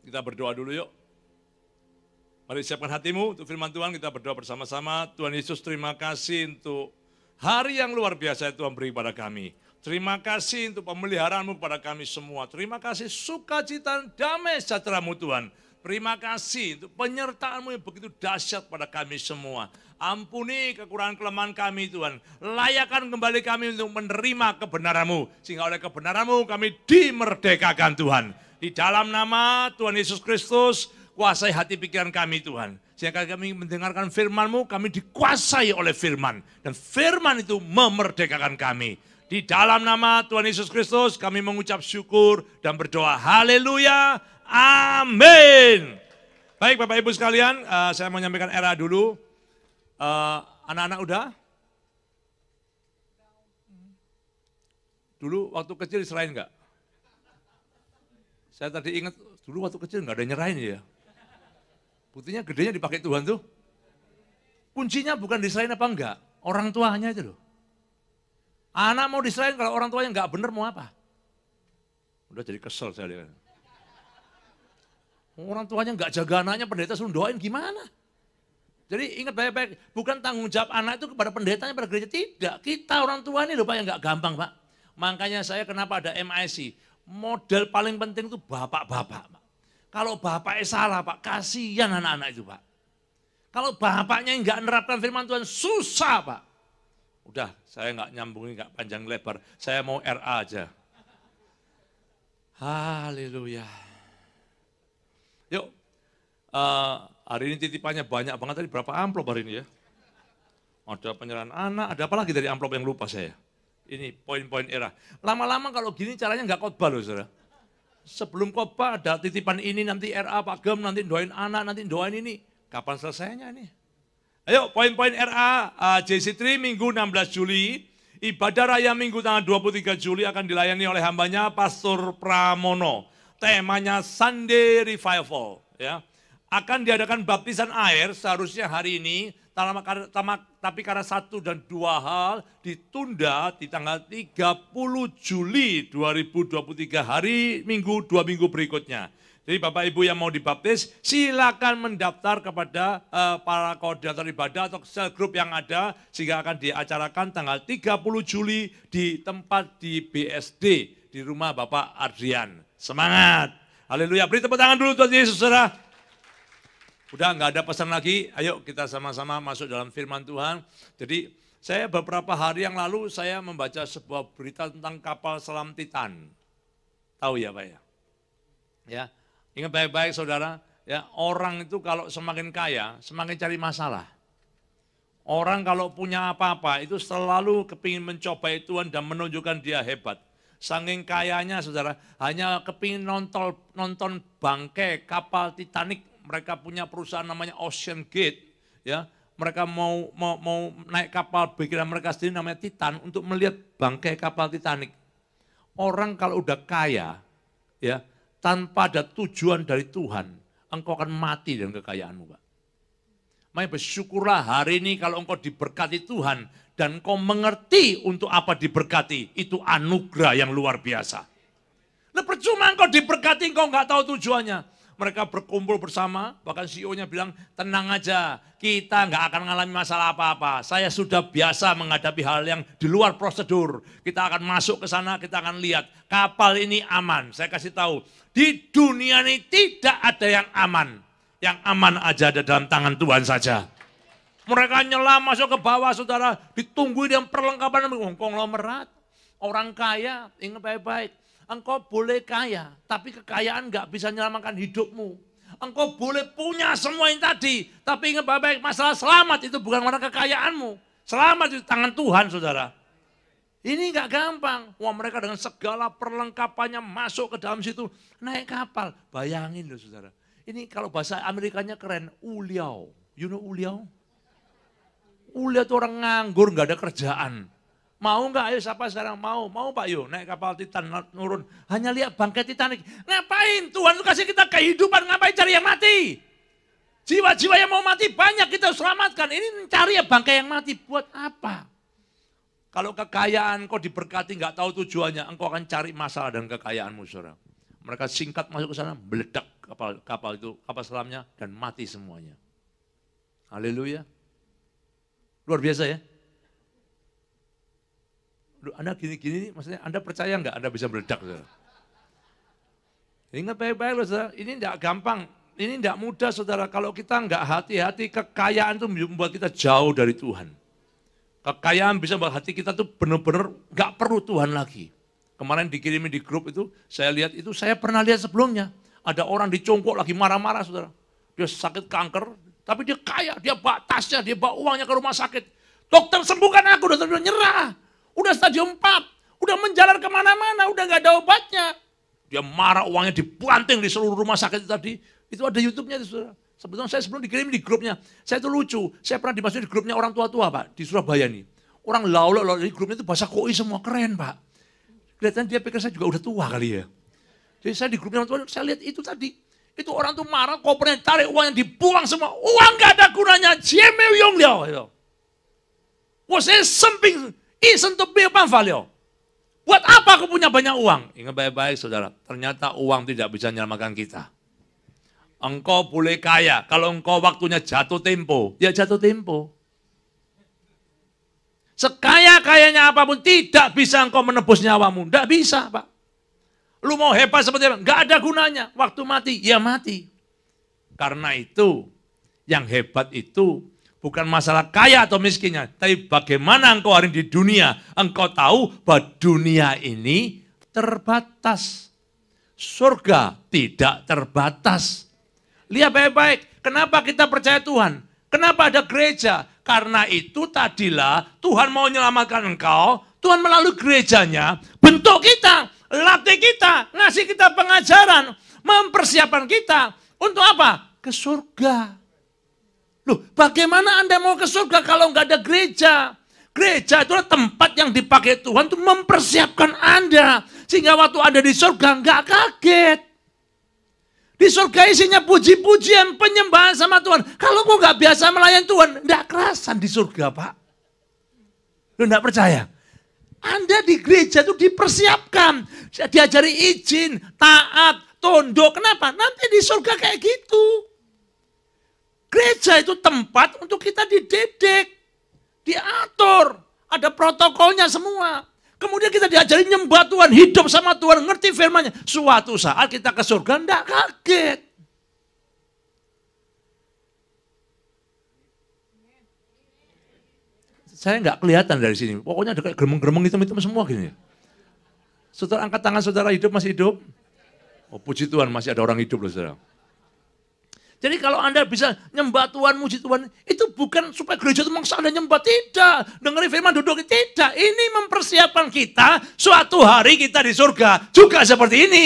Kita berdoa dulu yuk. Mari siapkan hatimu untuk firman Tuhan, kita berdoa bersama-sama. Tuhan Yesus, terima kasih untuk hari yang luar biasa yang Tuhan beri pada kami. Terima kasih untuk pemeliharaanmu pada kami semua. Terima kasih sukacita dan damai sejahtera-Mu Tuhan. Terima kasih untuk penyertaan-Mu yang begitu dahsyat pada kami semua. Ampuni kekurangan kelemahan kami Tuhan. Layakan kembali kami untuk menerima kebenaran-Mu. Sehingga oleh kebenaran-Mu kami dimerdekakan Tuhan. Di dalam nama Tuhan Yesus Kristus, kuasai hati pikiran kami Tuhan. Sehingga kami mendengarkan firman-Mu, kami dikuasai oleh firman. Dan firman itu memerdekakan kami. Di dalam nama Tuhan Yesus Kristus kami mengucap syukur dan berdoa. Haleluya. Amin. Baik Bapak Ibu sekalian, saya mau menyampaikan era dulu. Anak-anak udah? Dulu waktu kecil diserahin enggak? Saya tadi ingat, dulu waktu kecil enggak ada nyerahin ya. Buktinya gedenya dipakai Tuhan tuh. Kuncinya bukan diserahin apa enggak, orang tuanya itu loh. Anak mau diserahin kalau orang tuanya enggak benar mau apa? Udah jadi kesel saya lihat. Orang tuanya enggak jaga anaknya, pendeta suruh doain gimana? Jadi ingat baik-baik, bukan tanggung jawab anak itu kepada pendetanya, pada gereja. Tidak, kita orang tua ini loh Pak yang enggak gampang Pak. Makanya saya kenapa ada MIC, model paling penting itu bapak-bapak Pak. Kalau bapaknya salah Pak, kasihan anak-anak itu Pak. Kalau bapaknya enggak menerapkan firman Tuhan, susah Pak. Udah, saya enggak nyambungin, enggak panjang lebar. Saya mau RA aja. Haleluya. Yuk, hari ini titipannya banyak banget, tadi berapa amplop hari ini ya? Ada penyerahan anak, ada apa lagi dari amplop yang lupa saya? Ini poin-poin era. Lama-lama kalau gini caranya enggak khotbah loh saudara. Sebelum khotbah ada titipan ini, nanti RA Pak Gem, nanti doain anak, nanti doain ini. Kapan selesainya nih? Ayo poin-poin RA, JC3 Minggu 16 Juli, ibadah raya Minggu tanggal 23 Juli akan dilayani oleh hambanya Pastor Pramono. Temanya Sunday Revival. Ya. Akan diadakan baptisan air seharusnya hari ini, tapi karena 1 dan 2 hal ditunda di tanggal 30 Juli 2023 hari Minggu 2 minggu berikutnya. Jadi Bapak Ibu yang mau dibaptis, silakan mendaftar kepada para koordinator ibadah atau sel grup yang ada, sehingga akan diacarakan tanggal 30 Juli di tempat di BSD, di rumah Bapak Adrian. Semangat! Haleluya, beri tepuk tangan dulu Tuhan Yesus, saudara. Udah nggak ada pesan lagi, ayo kita sama-sama masuk dalam firman Tuhan. Jadi saya beberapa hari yang lalu saya membaca sebuah berita tentang kapal selam Titan. Tahu ya Pak ya? Ya. Ingat baik-baik saudara, ya orang itu kalau semakin kaya, semakin cari masalah. Orang kalau punya apa-apa itu selalu kepingin mencobai Tuhan dan menunjukkan dia hebat. Saking kayanya saudara, hanya kepingin nonton bangkai kapal Titanic. Mereka punya perusahaan namanya Ocean Gate, ya. Mereka mau naik kapal pikiran mereka sendiri namanya Titan untuk melihat bangkai kapal Titanic. Orang kalau udah kaya, ya. Tanpa ada tujuan dari Tuhan, engkau akan mati dengan kekayaanmu, Pak. Makanya bersyukurlah hari ini kalau engkau diberkati Tuhan dan engkau mengerti untuk apa diberkati, itu anugerah yang luar biasa. Nah, percuma engkau diberkati, engkau nggak tahu tujuannya. Mereka berkumpul bersama, bahkan CEO-nya bilang, tenang aja, kita nggak akan mengalami masalah apa-apa. Saya sudah biasa menghadapi hal yang di luar prosedur. Kita akan masuk ke sana, kita akan lihat kapal ini aman. Saya kasih tahu, di dunia ini tidak ada yang aman. Yang aman aja ada dalam tangan Tuhan saja. Mereka nyelam masuk ke bawah, saudara, ditungguin yang perlengkapan konglomerat. Orang kaya, ingat baik-baik. Engkau boleh kaya, tapi kekayaan nggak bisa menyelamatkan hidupmu. Engkau boleh punya semua yang tadi, tapi ingat baik-baik masalah selamat itu bukan karena kekayaanmu. Selamat di tangan Tuhan, saudara. Ini nggak gampang. Wah, mereka dengan segala perlengkapannya masuk ke dalam situ, naik kapal. Bayangin loh, saudara. Ini kalau bahasa Amerikanya keren, uliau. You know uliau? Uliau itu orang nganggur, nggak ada kerjaan. Mau nggak? Ayo siapa sekarang mau? Mau Pak Yo, naik kapal Titan nurun. Hanya lihat bangkai Titanic. Ngapain? Tuhan kasih kita kehidupan, ngapain cari yang mati? Jiwa-jiwa yang mau mati banyak kita selamatkan. Ini cari ya bangkai yang mati. Buat apa? Kalau kekayaan kau diberkati nggak tahu tujuannya, engkau akan cari masalah dengan kekayaanmu, saudara. Mereka singkat masuk ke sana, meledak kapal selamnya dan mati semuanya. Haleluya. Luar biasa ya. Anda gini-gini, maksudnya Anda percaya enggak Anda bisa meledak? Saudara? Ingat baik-baik loh saudara, ini enggak gampang, ini enggak mudah saudara. Kalau kita enggak hati-hati, kekayaan itu membuat kita jauh dari Tuhan. Kekayaan bisa membuat hati kita tuh benar-benar enggak perlu Tuhan lagi. Kemarin dikirimin di grup itu, saya lihat itu, saya pernah lihat sebelumnya. Ada orang dicongkok lagi marah-marah saudara. Dia sakit kanker, tapi dia kaya, dia bawa tasnya, dia bawa uangnya ke rumah sakit. Dokter sembuhkan aku, dokter bilang nyerah. Udah stadium 4, udah menjalar kemana-mana, udah gak ada obatnya. Dia marah, uangnya dibanting di seluruh rumah sakit itu tadi. Itu ada YouTube-nya itu saudara. Sebetulnya saya sebelum dikirim di grupnya, saya itu lucu. Saya pernah dimasukin di grupnya orang tua-tua Pak, di Surabaya nih. Orang laulok di grupnya itu bahasa koi semua, keren Pak. Kelihatan dia pikir saya juga udah tua kali ya. Jadi saya di grupnya orang tua, saya lihat itu tadi. Itu orang tuh marah, kopernya tarik, uangnya dibuang semua. Uang gak ada gunanya, jemewiyong liao. Wah saya semping, sentuh bepan valio. Buat apa aku punya banyak uang? Ingat baik-baik saudara, ternyata uang tidak bisa menyelamatkan kita. Engkau boleh kaya, kalau engkau waktunya jatuh tempo, ya jatuh tempo. Sekaya-kayanya apapun tidak bisa engkau menebus nyawamu, tidak bisa Pak. Lu mau hebat seperti apa? Enggak ada gunanya. Waktu mati, ya mati. Karena itu, yang hebat itu bukan masalah kaya atau miskinnya. Tapi bagaimana engkau hari di dunia. Engkau tahu bahwa dunia ini terbatas. Surga tidak terbatas. Lihat baik-baik, kenapa kita percaya Tuhan? Kenapa ada gereja? Karena itu tadilah Tuhan mau menyelamatkan engkau. Tuhan melalui gerejanya bentuk kita. Latih kita, ngasih kita pengajaran, mempersiapkan kita untuk apa? Ke surga. Loh, bagaimana Anda mau ke surga kalau nggak ada gereja? Gereja itulah tempat yang dipakai Tuhan untuk mempersiapkan Anda. Sehingga waktu Anda di surga nggak kaget. Di surga isinya puji-pujian, penyembahan sama Tuhan. Kalau kau nggak biasa melayani Tuhan, nggak kerasan di surga Pak. Lu nggak percaya? Anda di gereja itu dipersiapkan, diajari izin, taat, tunduk. Kenapa? Nanti di surga kayak gitu. Gereja itu tempat untuk kita dididik, diatur, ada protokolnya semua. Kemudian kita diajari nyembah Tuhan, hidup sama Tuhan, ngerti firman-Nya. Suatu saat kita ke surga, enggak kaget. Saya nggak kelihatan dari sini. Pokoknya ada kayak geremeng-geremeng hitam-hitam semua gini. Saudara angkat tangan, saudara hidup, masih hidup? Oh puji Tuhan masih ada orang hidup loh saudara. Jadi kalau Anda bisa nyembah Tuhan, muji Tuhan, itu bukan supaya gereja itu maksa Anda nyembah, tidak. Dengerin firman duduk, tidak. Ini mempersiapkan kita, suatu hari kita di surga juga seperti ini.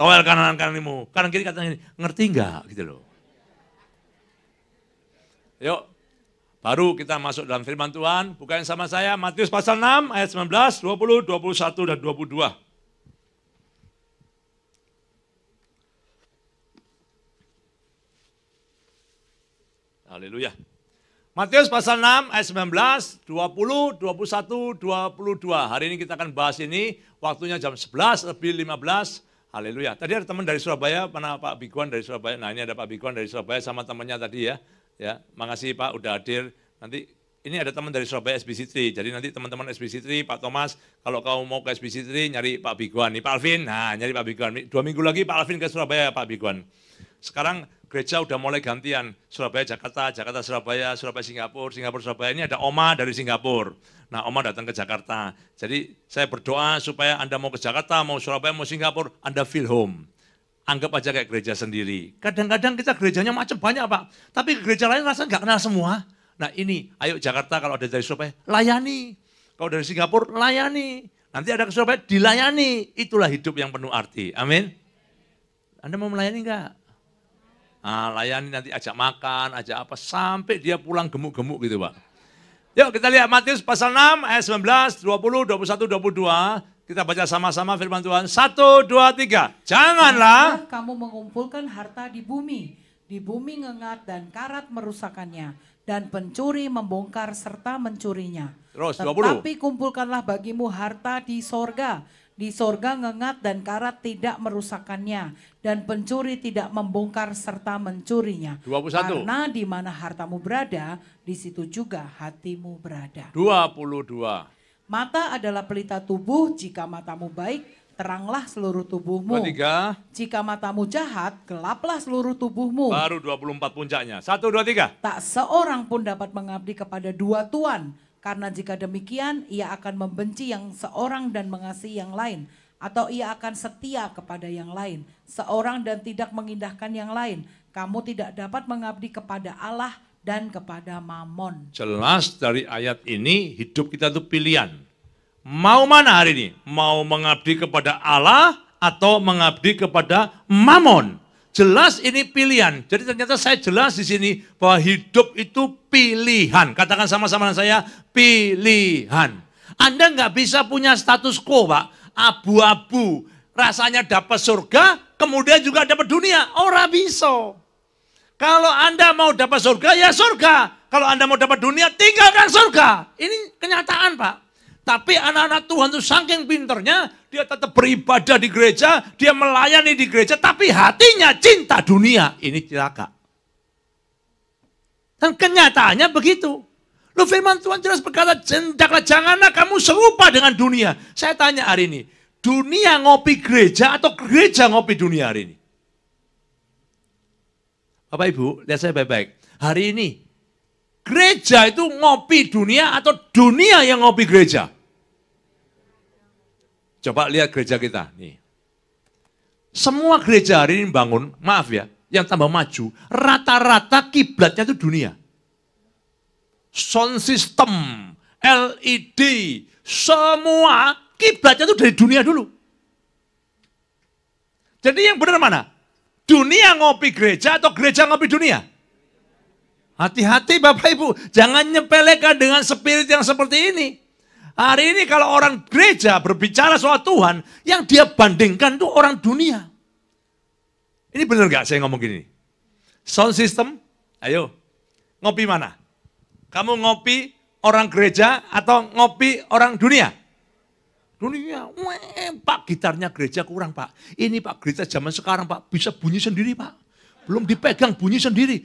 Towel kanan-kananmu, kanan kiri katanya ini, ngerti nggak gitu loh. Yuk. Baru kita masuk dalam firman Tuhan, bukain sama saya Matius pasal 6 ayat 19, 20, 21, dan 22. Haleluya. Matius pasal 6 ayat 19, 20, 21, 22. Hari ini kita akan bahas ini, waktunya jam 11 lebih 15. Haleluya. Tadi ada teman dari Surabaya, mana Pak Biguan dari Surabaya. Nah ini ada Pak Biguan dari Surabaya sama temannya tadi ya. Ya, makasih Pak udah hadir. Nanti ini ada teman dari Surabaya SBC3. Jadi nanti teman-teman SBC3, Pak Thomas, kalau kamu mau ke SBC3 nyari Pak Biguan. Nih Pak Alvin, nah nyari Pak Biguan. 2 minggu lagi Pak Alvin ke Surabaya Pak Biguan. Sekarang gereja udah mulai gantian. Surabaya, Jakarta, Jakarta, Surabaya, Surabaya, Singapura, Singapura, Surabaya. Ini ada Oma dari Singapura. Nah Oma datang ke Jakarta. Jadi saya berdoa supaya Anda mau ke Jakarta, mau Surabaya, mau Singapura, Anda feel home. Anggap aja kayak gereja sendiri. Kadang-kadang kita gerejanya macam banyak Pak. Tapi gereja lain rasanya nggak kenal semua. Nah ini, ayo Jakarta kalau ada dari Surabaya, layani. Kalau dari Singapura, layani. Nanti ada ke Surabaya, dilayani. Itulah hidup yang penuh arti. Amin. Anda mau melayani enggak? Nah, layani nanti ajak makan, ajak apa, sampai dia pulang gemuk-gemuk gitu Pak. Yuk kita lihat Matius pasal 6 ayat 19, 20, 21, 22. Kita baca sama-sama firman Tuhan. 1, 2, 3. Janganlah kamu mengumpulkan harta di bumi ngengat dan karat merusakannya, dan pencuri membongkar serta mencurinya. Terus 20. Tetapi kumpulkanlah bagimu harta di sorga, Di sorga ngengat dan karat tidak merusakkannya, dan pencuri tidak membongkar serta mencurinya. 21. Karena di mana hartamu berada, di situ juga hatimu berada. 22. Mata adalah pelita tubuh, jika matamu baik, teranglah seluruh tubuhmu. 23. Jika matamu jahat, gelaplah seluruh tubuhmu. Baru 24 puncaknya. 1, 2, 3. Tak seorang pun dapat mengabdi kepada dua tuan, karena jika demikian ia akan membenci yang seorang dan mengasihi yang lain, atau ia akan setia kepada yang lain, seorang dan tidak mengindahkan yang lain. Kamu tidak dapat mengabdi kepada Allah dan kepada Mamon. Jelas dari ayat ini hidup kita itu pilihan. Mau mana hari ini? Mau mengabdi kepada Allah atau mengabdi kepada Mamon? Jelas ini pilihan. Jadi ternyata saya jelas di sini bahwa hidup itu pilihan. Katakan sama-sama dengan saya, pilihan. Anda nggak bisa punya status quo, Pak. Abu-abu. Rasanya dapat surga, kemudian juga dapat dunia. Ora bisa. Kalau Anda mau dapat surga, ya surga. Kalau Anda mau dapat dunia, tinggalkan surga. Ini kenyataan, Pak. Tapi anak-anak Tuhan itu saking pinternya, dia tetap beribadah di gereja, dia melayani di gereja, tapi hatinya cinta dunia. Ini celaka. Dan kenyataannya begitu. Loh, firman Tuhan jelas berkata, janganlah kamu serupa dengan dunia. Saya tanya hari ini, dunia ngopi gereja atau gereja ngopi dunia hari ini? Bapak Ibu, lihat saya baik-baik. Hari ini, gereja itu ngopi dunia atau dunia yang ngopi gereja? Coba lihat gereja kita. Nih. Semua gereja hari ini bangun, maaf ya, yang tambah maju, rata-rata kiblatnya itu dunia. Sound system, LED, semua kiblatnya itu dari dunia dulu. Jadi yang benar mana? Dunia ngopi gereja atau gereja ngopi dunia? Hati-hati Bapak Ibu, jangan nyepelekan dengan spirit yang seperti ini. Hari ini kalau orang gereja berbicara soal Tuhan, yang dia bandingkan itu orang dunia. Ini benar gak saya ngomong gini? Sound system, ayo, ngopi mana? Kamu ngopi orang gereja atau ngopi orang dunia? Dunia, Pak gitarnya gereja kurang Pak. Ini Pak gereja zaman sekarang Pak, bisa bunyi sendiri Pak. Belum dipegang bunyi sendiri.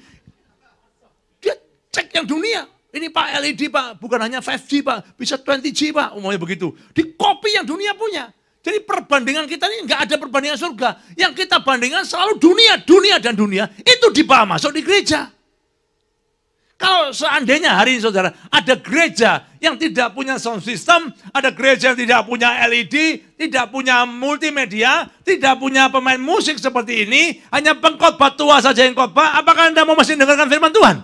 Dia cek yang dunia. Ini Pak LED Pak, bukan hanya 5G Pak, bisa 20G Pak, umumnya begitu. Di copy yang dunia punya. Jadi perbandingan kita ini nggak ada perbandingan surga. Yang kita bandingkan selalu dunia, dunia dan dunia, itu dibawa masuk di gereja. Kalau seandainya hari ini saudara, ada gereja yang tidak punya sound system, ada gereja yang tidak punya LED, tidak punya multimedia, tidak punya pemain musik seperti ini, hanya pengkhotbah tua saja yang khotbah, apakah Anda mau masih dengarkan firman Tuhan?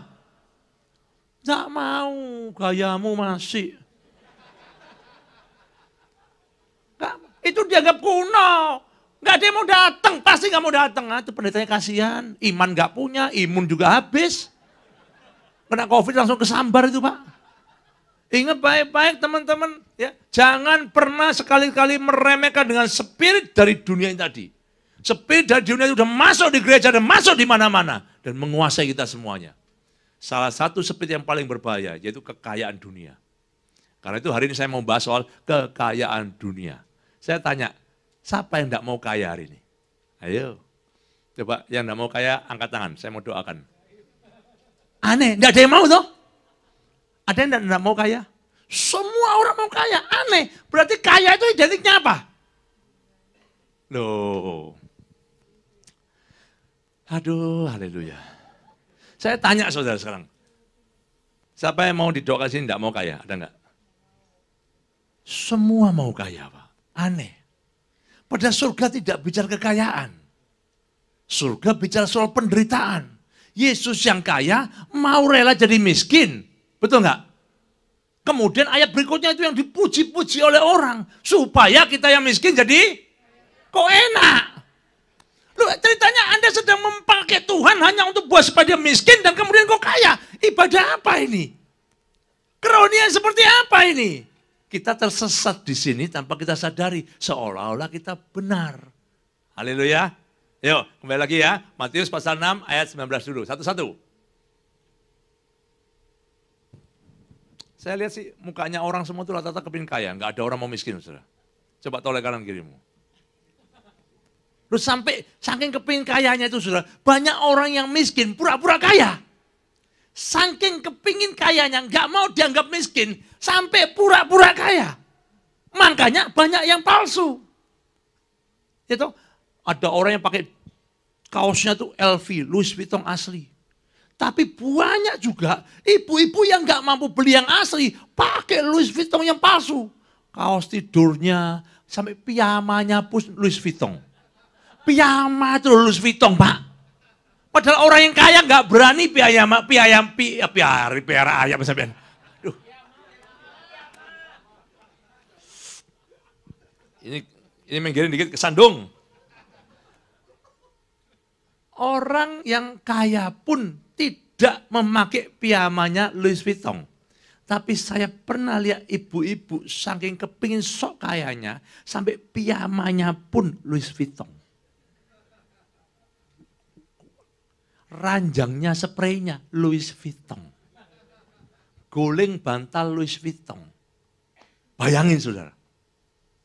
Nggak mau, gayamu masih. Nggak, itu dianggap kuno. Nggak ada yang mau datang, pasti nggak mau datang. Nah, itu pendetanya kasihan, iman nggak punya, imun juga habis. Kena COVID langsung kesambar itu Pak. Ingat baik-baik teman-teman, ya, jangan pernah sekali-kali meremehkan dengan spirit dari dunia ini tadi. Spirit dari dunia itu sudah masuk di gereja dan masuk di mana-mana dan menguasai kita semuanya. Salah satu spirit yang paling berbahaya yaitu kekayaan dunia. Karena itu hari ini saya mau bahas soal kekayaan dunia. Saya tanya, siapa yang tidak mau kaya hari ini? Ayo, coba yang tidak mau kaya angkat tangan, saya mau doakan. Aneh, tidak ada yang mau toh? Ada yang tidak mau kaya? Semua orang mau kaya, aneh. Berarti kaya itu identiknya apa? Loh. Aduh, haleluya. Saya tanya saudara sekarang. Siapa yang mau didoakan sini tidak mau kaya? Ada enggak? Semua mau kaya Pak. Aneh. Pada surga tidak bicara kekayaan. Surga bicara soal penderitaan. Yesus yang kaya mau rela jadi miskin. Betul enggak? Kemudian ayat berikutnya itu yang dipuji-puji oleh orang. Supaya kita yang miskin jadi kok enak. Loh, ceritanya Anda sedang memakai Tuhan hanya untuk buat supaya dia miskin dan kemudian kok kaya. Ibadah apa ini? Kerohanian seperti apa ini? Kita tersesat di sini tanpa kita sadari. Seolah-olah kita benar. Haleluya. Yuk, kembali lagi ya. Matius pasal 6 ayat 19 dulu. Satu-satu. Saya lihat sih mukanya orang semua itu rata-rata kepingin kaya. Enggak ada orang mau miskin, saudara. Coba toleh kanan kirimu. Terus sampai saking kepingin kayanya itu saudara, banyak orang yang miskin pura-pura kaya. Saking kepingin kayanya nggak mau dianggap miskin, sampai pura-pura kaya. Makanya banyak yang palsu. Itu ada orang yang pakai kaosnya tuh LV, Louis Vuitton asli. Tapi banyak juga ibu-ibu yang nggak mampu beli yang asli, pakai Louis Vuitton yang palsu. Kaos tidurnya, sampai piyamanya pun Louis Vuitton. Piyama itu Louis Vuitton, Pak. Padahal orang yang kaya nggak berani piara ayam sampean. Duh. Ini menggiring dikit kesandung. Orang yang kaya pun tidak memakai piyamanya Louis Vuitton. Tapi saya pernah lihat ibu-ibu saking kepingin sok kayanya, sampai piyamanya pun Louis Vuitton. Ranjangnya spraynya Louis Vuitton. Guling bantal Louis Vuitton. Bayangin saudara.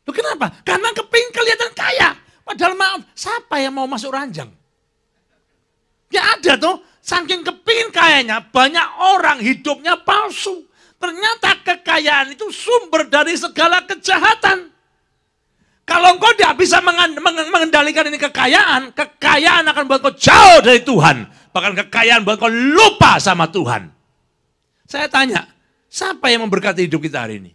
Loh kenapa? Karena kepingin kelihatan kaya. Padahal maaf, siapa yang mau masuk ranjang? Ya ada tuh, saking kepingin kayanya banyak orang hidupnya palsu. Ternyata kekayaan itu sumber dari segala kejahatan. Kalau engkau tidak bisa mengendalikan ini kekayaan, kekayaan akan membuat kau jauh dari Tuhan. Bahkan kekayaan membuat kau lupa sama Tuhan. Saya tanya, siapa yang memberkati hidup kita hari ini?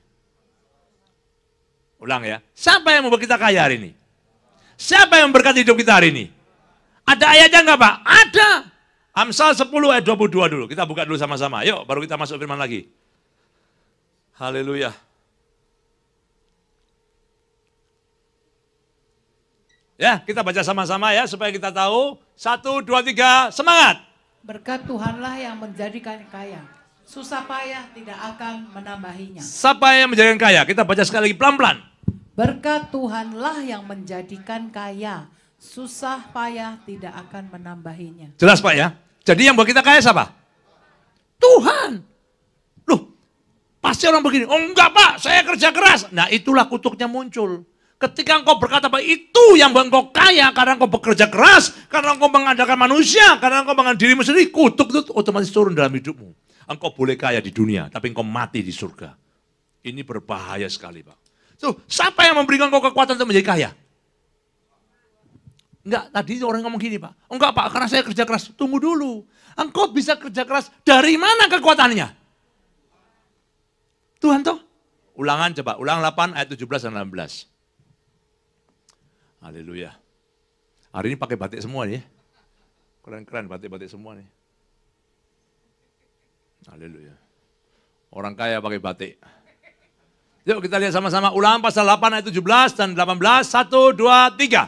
Ulang ya, siapa yang membuat kita kaya hari ini? Siapa yang memberkati hidup kita hari ini? Ada ayatnya enggak Pak? Ada. Amsal 10 ayat 22 dulu. Kita buka dulu sama-sama. Yuk, baru kita masuk firman lagi. Haleluya. Ya, kita baca sama-sama ya, supaya kita tahu. 1, 2, 3, semangat. Berkat Tuhanlah yang menjadikan kaya. Susah payah tidak akan menambahinya. Siapa yang menjadikan kaya? Kita baca sekali lagi pelan-pelan. Berkat Tuhanlah yang menjadikan kaya. Susah payah tidak akan menambahinya. Jelas Pak ya? Jadi yang buat kita kaya siapa? Tuhan. Loh, pasti orang begini, oh enggak Pak, saya kerja keras. Nah itulah kutuknya muncul. Ketika engkau berkata bahwa itu yang buat engkau kaya, karena engkau bekerja keras, karena engkau mengandalkan manusia, karena engkau mengandalkan dirimu sendiri, kutuk itu otomatis turun dalam hidupmu. Engkau boleh kaya di dunia, tapi engkau mati di surga. Ini berbahaya sekali Pak. So, siapa yang memberikan engkau kekuatan untuk menjadi kaya? Enggak, tadi orang ngomong gini Pak. Enggak Pak, karena saya kerja keras. Tunggu dulu. Engkau bisa kerja keras, dari mana kekuatannya? Tuhan toh? Ulangan coba, ulang 8 ayat 17 dan 18. Haleluya. Hari ini pakai batik semua nih. Keren-keren batik-batik semua nih. Haleluya. Orang kaya pakai batik. Yuk kita lihat sama-sama. Ulangan pasal 8 ayat 17 dan 18. 1, 2, 3.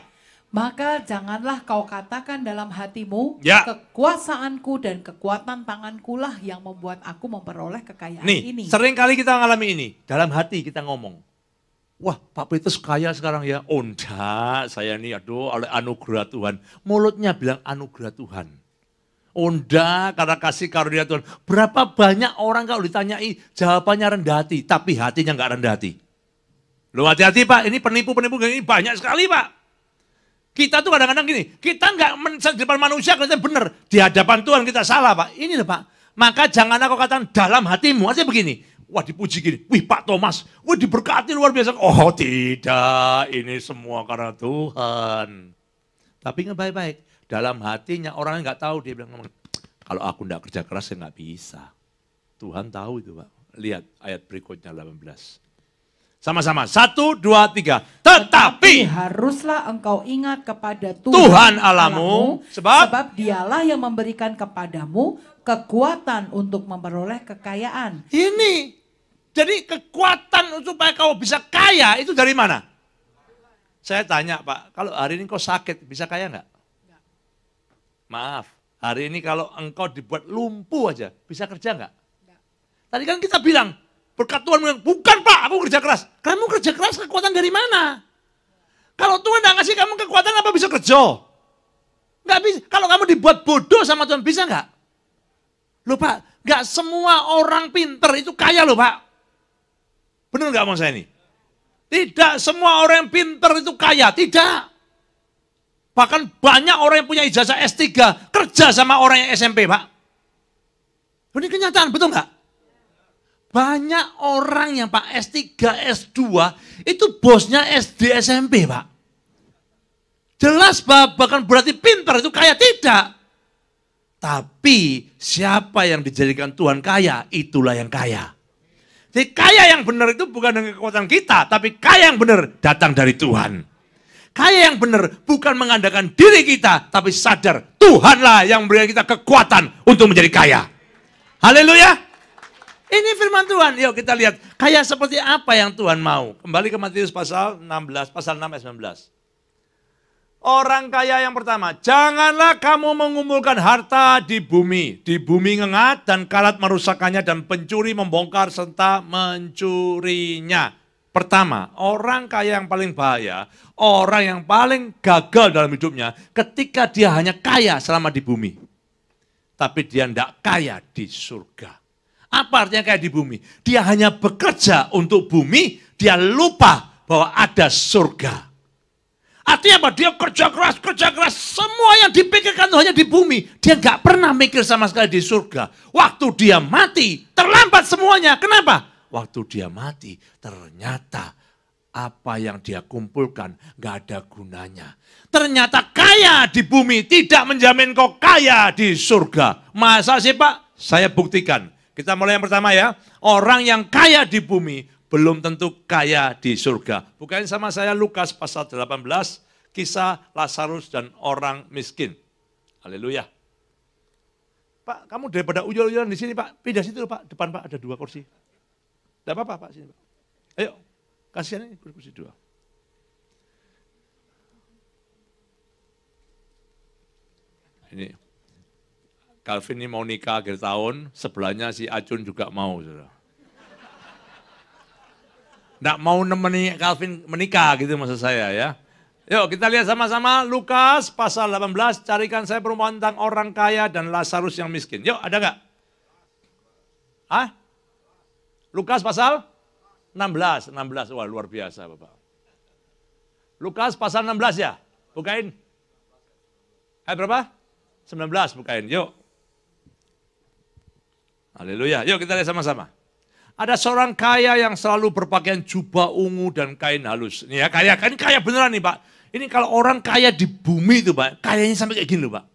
Maka janganlah kau katakan dalam hatimu, Ya. kekuasaanku dan kekuatan tanganku lah yang membuat aku memperoleh kekayaan Nih, ini. sering kali kita mengalami ini. Dalam hati kita ngomong. Wah, Pak Petrus kaya sekarang ya. Oh enggak, saya ini aduh oleh anugerah Tuhan. Mulutnya bilang anugerah Tuhan. Oh enggak, karena kasih karunia Tuhan. Berapa banyak orang kalau ditanyai jawabannya rendah hati, tapi hatinya enggak rendah hati. Loh hati-hati Pak, ini penipu-penipu ini banyak sekali Pak. Kita tuh kadang-kadang gini, kita enggak di depan manusia kelihatan benar. Di hadapan Tuhan kita salah Pak. Ini loh Pak. Maka jangan aku katakan dalam hatimu, artinya begini. Wah dipuji gini, wih Pak Thomas, wih diberkati luar biasa. Oh tidak, ini semua karena Tuhan. Tapi nggak baik-baik, dalam hatinya orang nggak tahu, dia bilang, kalau aku nggak kerja keras saya nggak bisa. Tuhan tahu itu Pak. Lihat ayat berikutnya 18. Sama-sama, 1, 2, 3. Tetapi haruslah engkau ingat kepada Tuhan Allahmu, sebab dialah yang memberikan kepadamu kekuatan untuk memperoleh kekayaan. Ini, jadi kekuatan supaya kau bisa kaya itu dari mana? Saya tanya Pak, kalau hari ini kau sakit bisa kaya nggak? Maaf, hari ini kalau engkau dibuat lumpuh aja, bisa kerja nggak? Tadi kan kita bilang, berkat Tuhan bilang, bukan Pak, aku kerja keras. Kamu kerja keras kekuatan dari mana? Kalau Tuhan nggak ngasih kamu kekuatan, apa bisa kerja? Nggak bisa. Kalau kamu dibuat bodoh sama Tuhan, bisa nggak? Loh Pak, nggak semua orang pinter itu kaya loh Pak. Benar nggak mau saya ini? Tidak semua orang yang pintar itu kaya, tidak. Bahkan banyak orang yang punya ijazah S3 kerja sama orang yang SMP, Pak. Ini kenyataan, betul nggak? Banyak orang yang Pak S3, S2 itu bosnya SD, SMP, Pak. Jelas bahkan berarti pintar itu kaya, tidak. Tapi siapa yang dijadikan Tuhan kaya, itulah yang kaya. Jadi kaya yang benar itu bukan dengan kekuatan kita, tapi kaya yang benar datang dari Tuhan. Kaya yang benar bukan mengandalkan diri kita, tapi sadar Tuhanlah yang memberikan kita kekuatan untuk menjadi kaya. Haleluya. Ini firman Tuhan. Yuk kita lihat kaya seperti apa yang Tuhan mau. Kembali ke Matius pasal 16, pasal 6 ayat 19. Orang kaya yang pertama, janganlah kamu mengumpulkan harta di bumi. Di bumi ngengat dan karat merusakkannya dan pencuri membongkar serta mencurinya. Pertama, orang kaya yang paling bahaya, orang yang paling gagal dalam hidupnya ketika dia hanya kaya selama di bumi. Tapi dia tidak kaya di surga. Apa artinya kaya di bumi? Dia hanya bekerja untuk bumi, dia lupa bahwa ada surga. Artinya apa? Dia kerja keras, semua yang dipikirkan hanya di bumi. Dia nggak pernah mikir sama sekali di surga. Waktu dia mati, terlambat semuanya. Kenapa? Waktu dia mati, ternyata apa yang dia kumpulkan nggak ada gunanya. Ternyata kaya di bumi tidak menjamin kau kaya di surga. Masa sih Pak? Saya buktikan. Kita mulai yang pertama ya. Orang yang kaya di bumi belum tentu kaya di surga. Bukain sama saya Lukas pasal 18, kisah Lazarus dan orang miskin. Haleluya. Pak, kamu daripada uyul-uyulan di sini Pak, pindah situ Pak, depan Pak ada 2 kursi. Tidak apa-apa Pak, sini Pak. Ayo, kasihan ini kursi 2. Ini, Calvin ini mau nikah akhir tahun, sebelahnya si Acun juga mau. Saudara. Nggak mau nemeni Calvin menikah gitu maksud saya ya. Yuk kita lihat sama-sama Lukas pasal 18, carikan saya perumpamaan tentang orang kaya dan Lazarus yang miskin. Yuk ada nggak? Hah? Lukas pasal 16, wah luar biasa Bapak. Lukas pasal 16 ya, bukain. Ayat berapa? 19 bukain, yuk. Haleluya, yuk kita lihat sama-sama. Ada seorang kaya yang selalu berpakaian jubah ungu dan kain halus. Ini ya kaya, ini kaya beneran nih Pak. Ini kalau orang kaya di bumi itu Pak, kayanya sampai kayak gini loh Pak.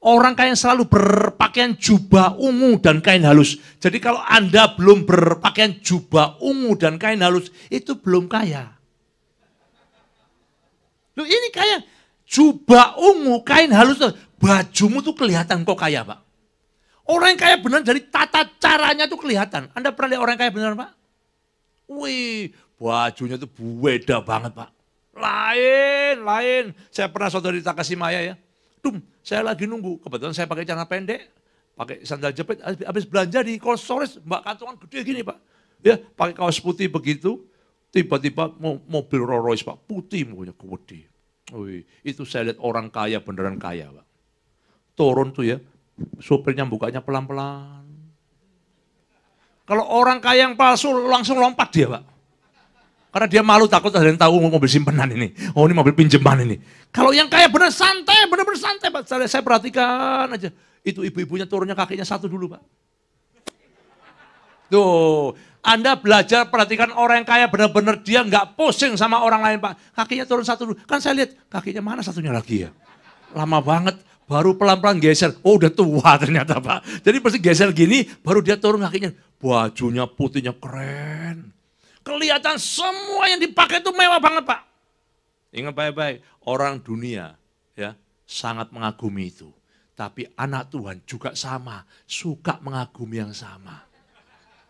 Orang kaya yang selalu berpakaian jubah ungu dan kain halus. Jadi kalau Anda belum berpakaian jubah ungu dan kain halus, itu belum kaya. Loh ini kaya, jubah ungu, kain halus, bajumu tuh kelihatan kok kaya Pak. Orang yang kaya benar dari tata caranya tuh kelihatan. Anda pernah lihat orang kaya benar Pak? Wih, bajunya tuh beda banget Pak. Lain. Saya pernah saudari Takashimaya ya. Saya lagi nunggu. Kebetulan saya pakai celana pendek, pakai sandal jepit. Habis belanja di Cold Storage, mbak kantongan gede gini Pak. Ya, pakai kaos putih begitu. Tiba-tiba mobil Rolls Royce Pak, putih mukanya gede. Wih, itu saya lihat orang kaya beneran kaya Pak. Turun tuh ya. Sopirnya bukanya pelan-pelan. Kalau orang kaya yang palsu langsung lompat dia Pak. Karena dia malu takut ada yang tahu mobil simpenan ini. Oh ini mobil pinjaman ini. Kalau yang kaya benar santai, benar-benar santai Pak. Saya perhatikan aja. Itu ibu-ibunya turunnya kakinya satu dulu Pak. Tuh, Anda belajar perhatikan orang yang kaya benar-benar dia nggak pusing sama orang lain Pak. Kakinya turun satu dulu. Kan saya lihat kakinya mana satunya lagi ya. Lama banget. Baru pelan-pelan geser, oh udah tua ternyata Pak. Jadi pasti geser gini, baru dia turun kakinya. Bajunya putihnya keren. Kelihatan semua yang dipakai itu mewah banget Pak. Ingat baik-baik, orang dunia ya sangat mengagumi itu. Tapi anak Tuhan juga sama, suka mengagumi yang sama.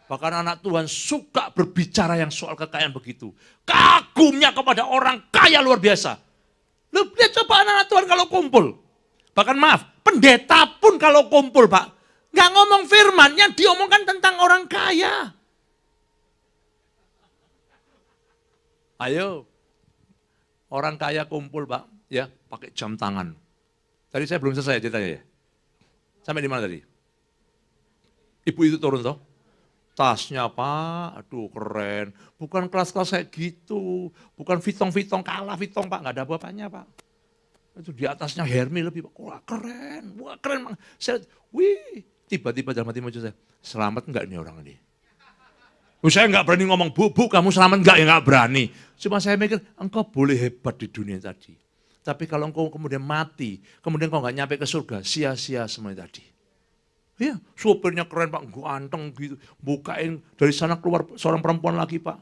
Bahkan anak Tuhan suka berbicara yang soal kekayaan begitu. Kagumnya kepada orang kaya luar biasa. Lu lihat coba anak Tuhan kalau kumpul. Bahkan maaf, pendeta pun kalau kumpul Pak, nggak ngomong firman, yang diomongkan tentang orang kaya. Ayo, orang kaya kumpul Pak, ya pakai jam tangan. Tadi saya belum selesai ceritanya ya. Sampai di mana tadi? Ibu itu turun toh, tasnya Pak, aduh keren. Bukan kelas-kelas kayak gitu, bukan Vitong kalah Vitong Pak, nggak ada apa-apanya Pak. Itu di atasnya Hermes lebih, wah keren. Saya, wih, tiba-tiba dalam hati saya, selamat enggak nih orang ini? Saya nggak berani ngomong, bu, kamu selamat enggak? Ya nggak berani. Cuma saya mikir, engkau boleh hebat di dunia tadi. Tapi kalau engkau kemudian mati, kemudian engkau nggak nyampe ke surga, sia-sia semuanya tadi. Iya, supirnya keren Pak, ganteng gitu. Bukain, dari sana keluar seorang perempuan lagi Pak.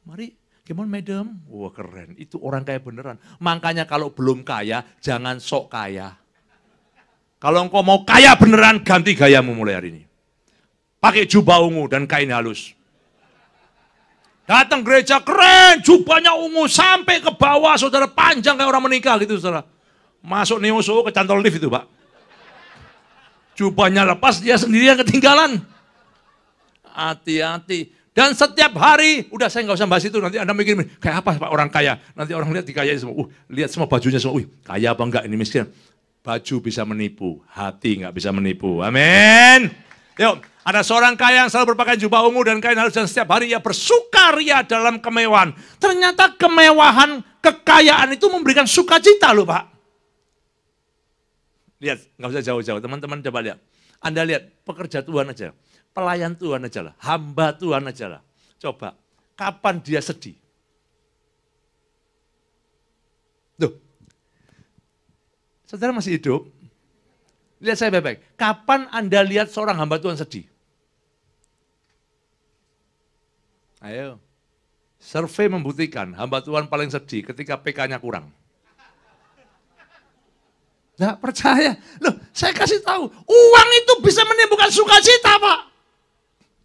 Mari, gimana madam? Wah keren, itu orang kaya beneran. Makanya kalau belum kaya, jangan sok kaya. Kalau engkau mau kaya beneran, ganti gayamu mulai hari ini. Pakai jubah ungu dan kain halus. Datang gereja keren, jubahnya ungu sampai ke bawah, saudara, panjang kayak orang menikah gitu, saudara. Masuk Neoso, kecantol lift itu, Pak. Jubahnya lepas, dia sendirian ketinggalan. Hati-hati. Dan setiap hari, udah saya nggak usah bahas itu, nanti Anda mikir, kayak apa Pak orang kaya? Nanti orang lihat dikayain semua, lihat semua bajunya semua, kaya apa enggak ini miskin. Baju bisa menipu, hati nggak bisa menipu. Amin. Yuk, ada seorang kaya yang selalu berpakaian jubah ungu dan kain halus dan setiap hari ia bersukaria dalam kemewahan. Ternyata kemewahan, kekayaan itu memberikan sukacita loh Pak. Lihat, nggak usah jauh-jauh, teman-teman coba lihat. Anda lihat, pekerja Tuhan aja, pelayan Tuhan aja lah, hamba Tuhan aja lah. Coba, kapan dia sedih? Tuh, saudara masih hidup? Lihat saya baik-baik. Kapan Anda lihat seorang hamba Tuhan sedih? Ayo. Survei membuktikan hamba Tuhan paling sedih ketika PK-nya kurang. Nggak percaya. Loh, saya kasih tahu. Uang itu bisa menimbulkan sukacita, Pak.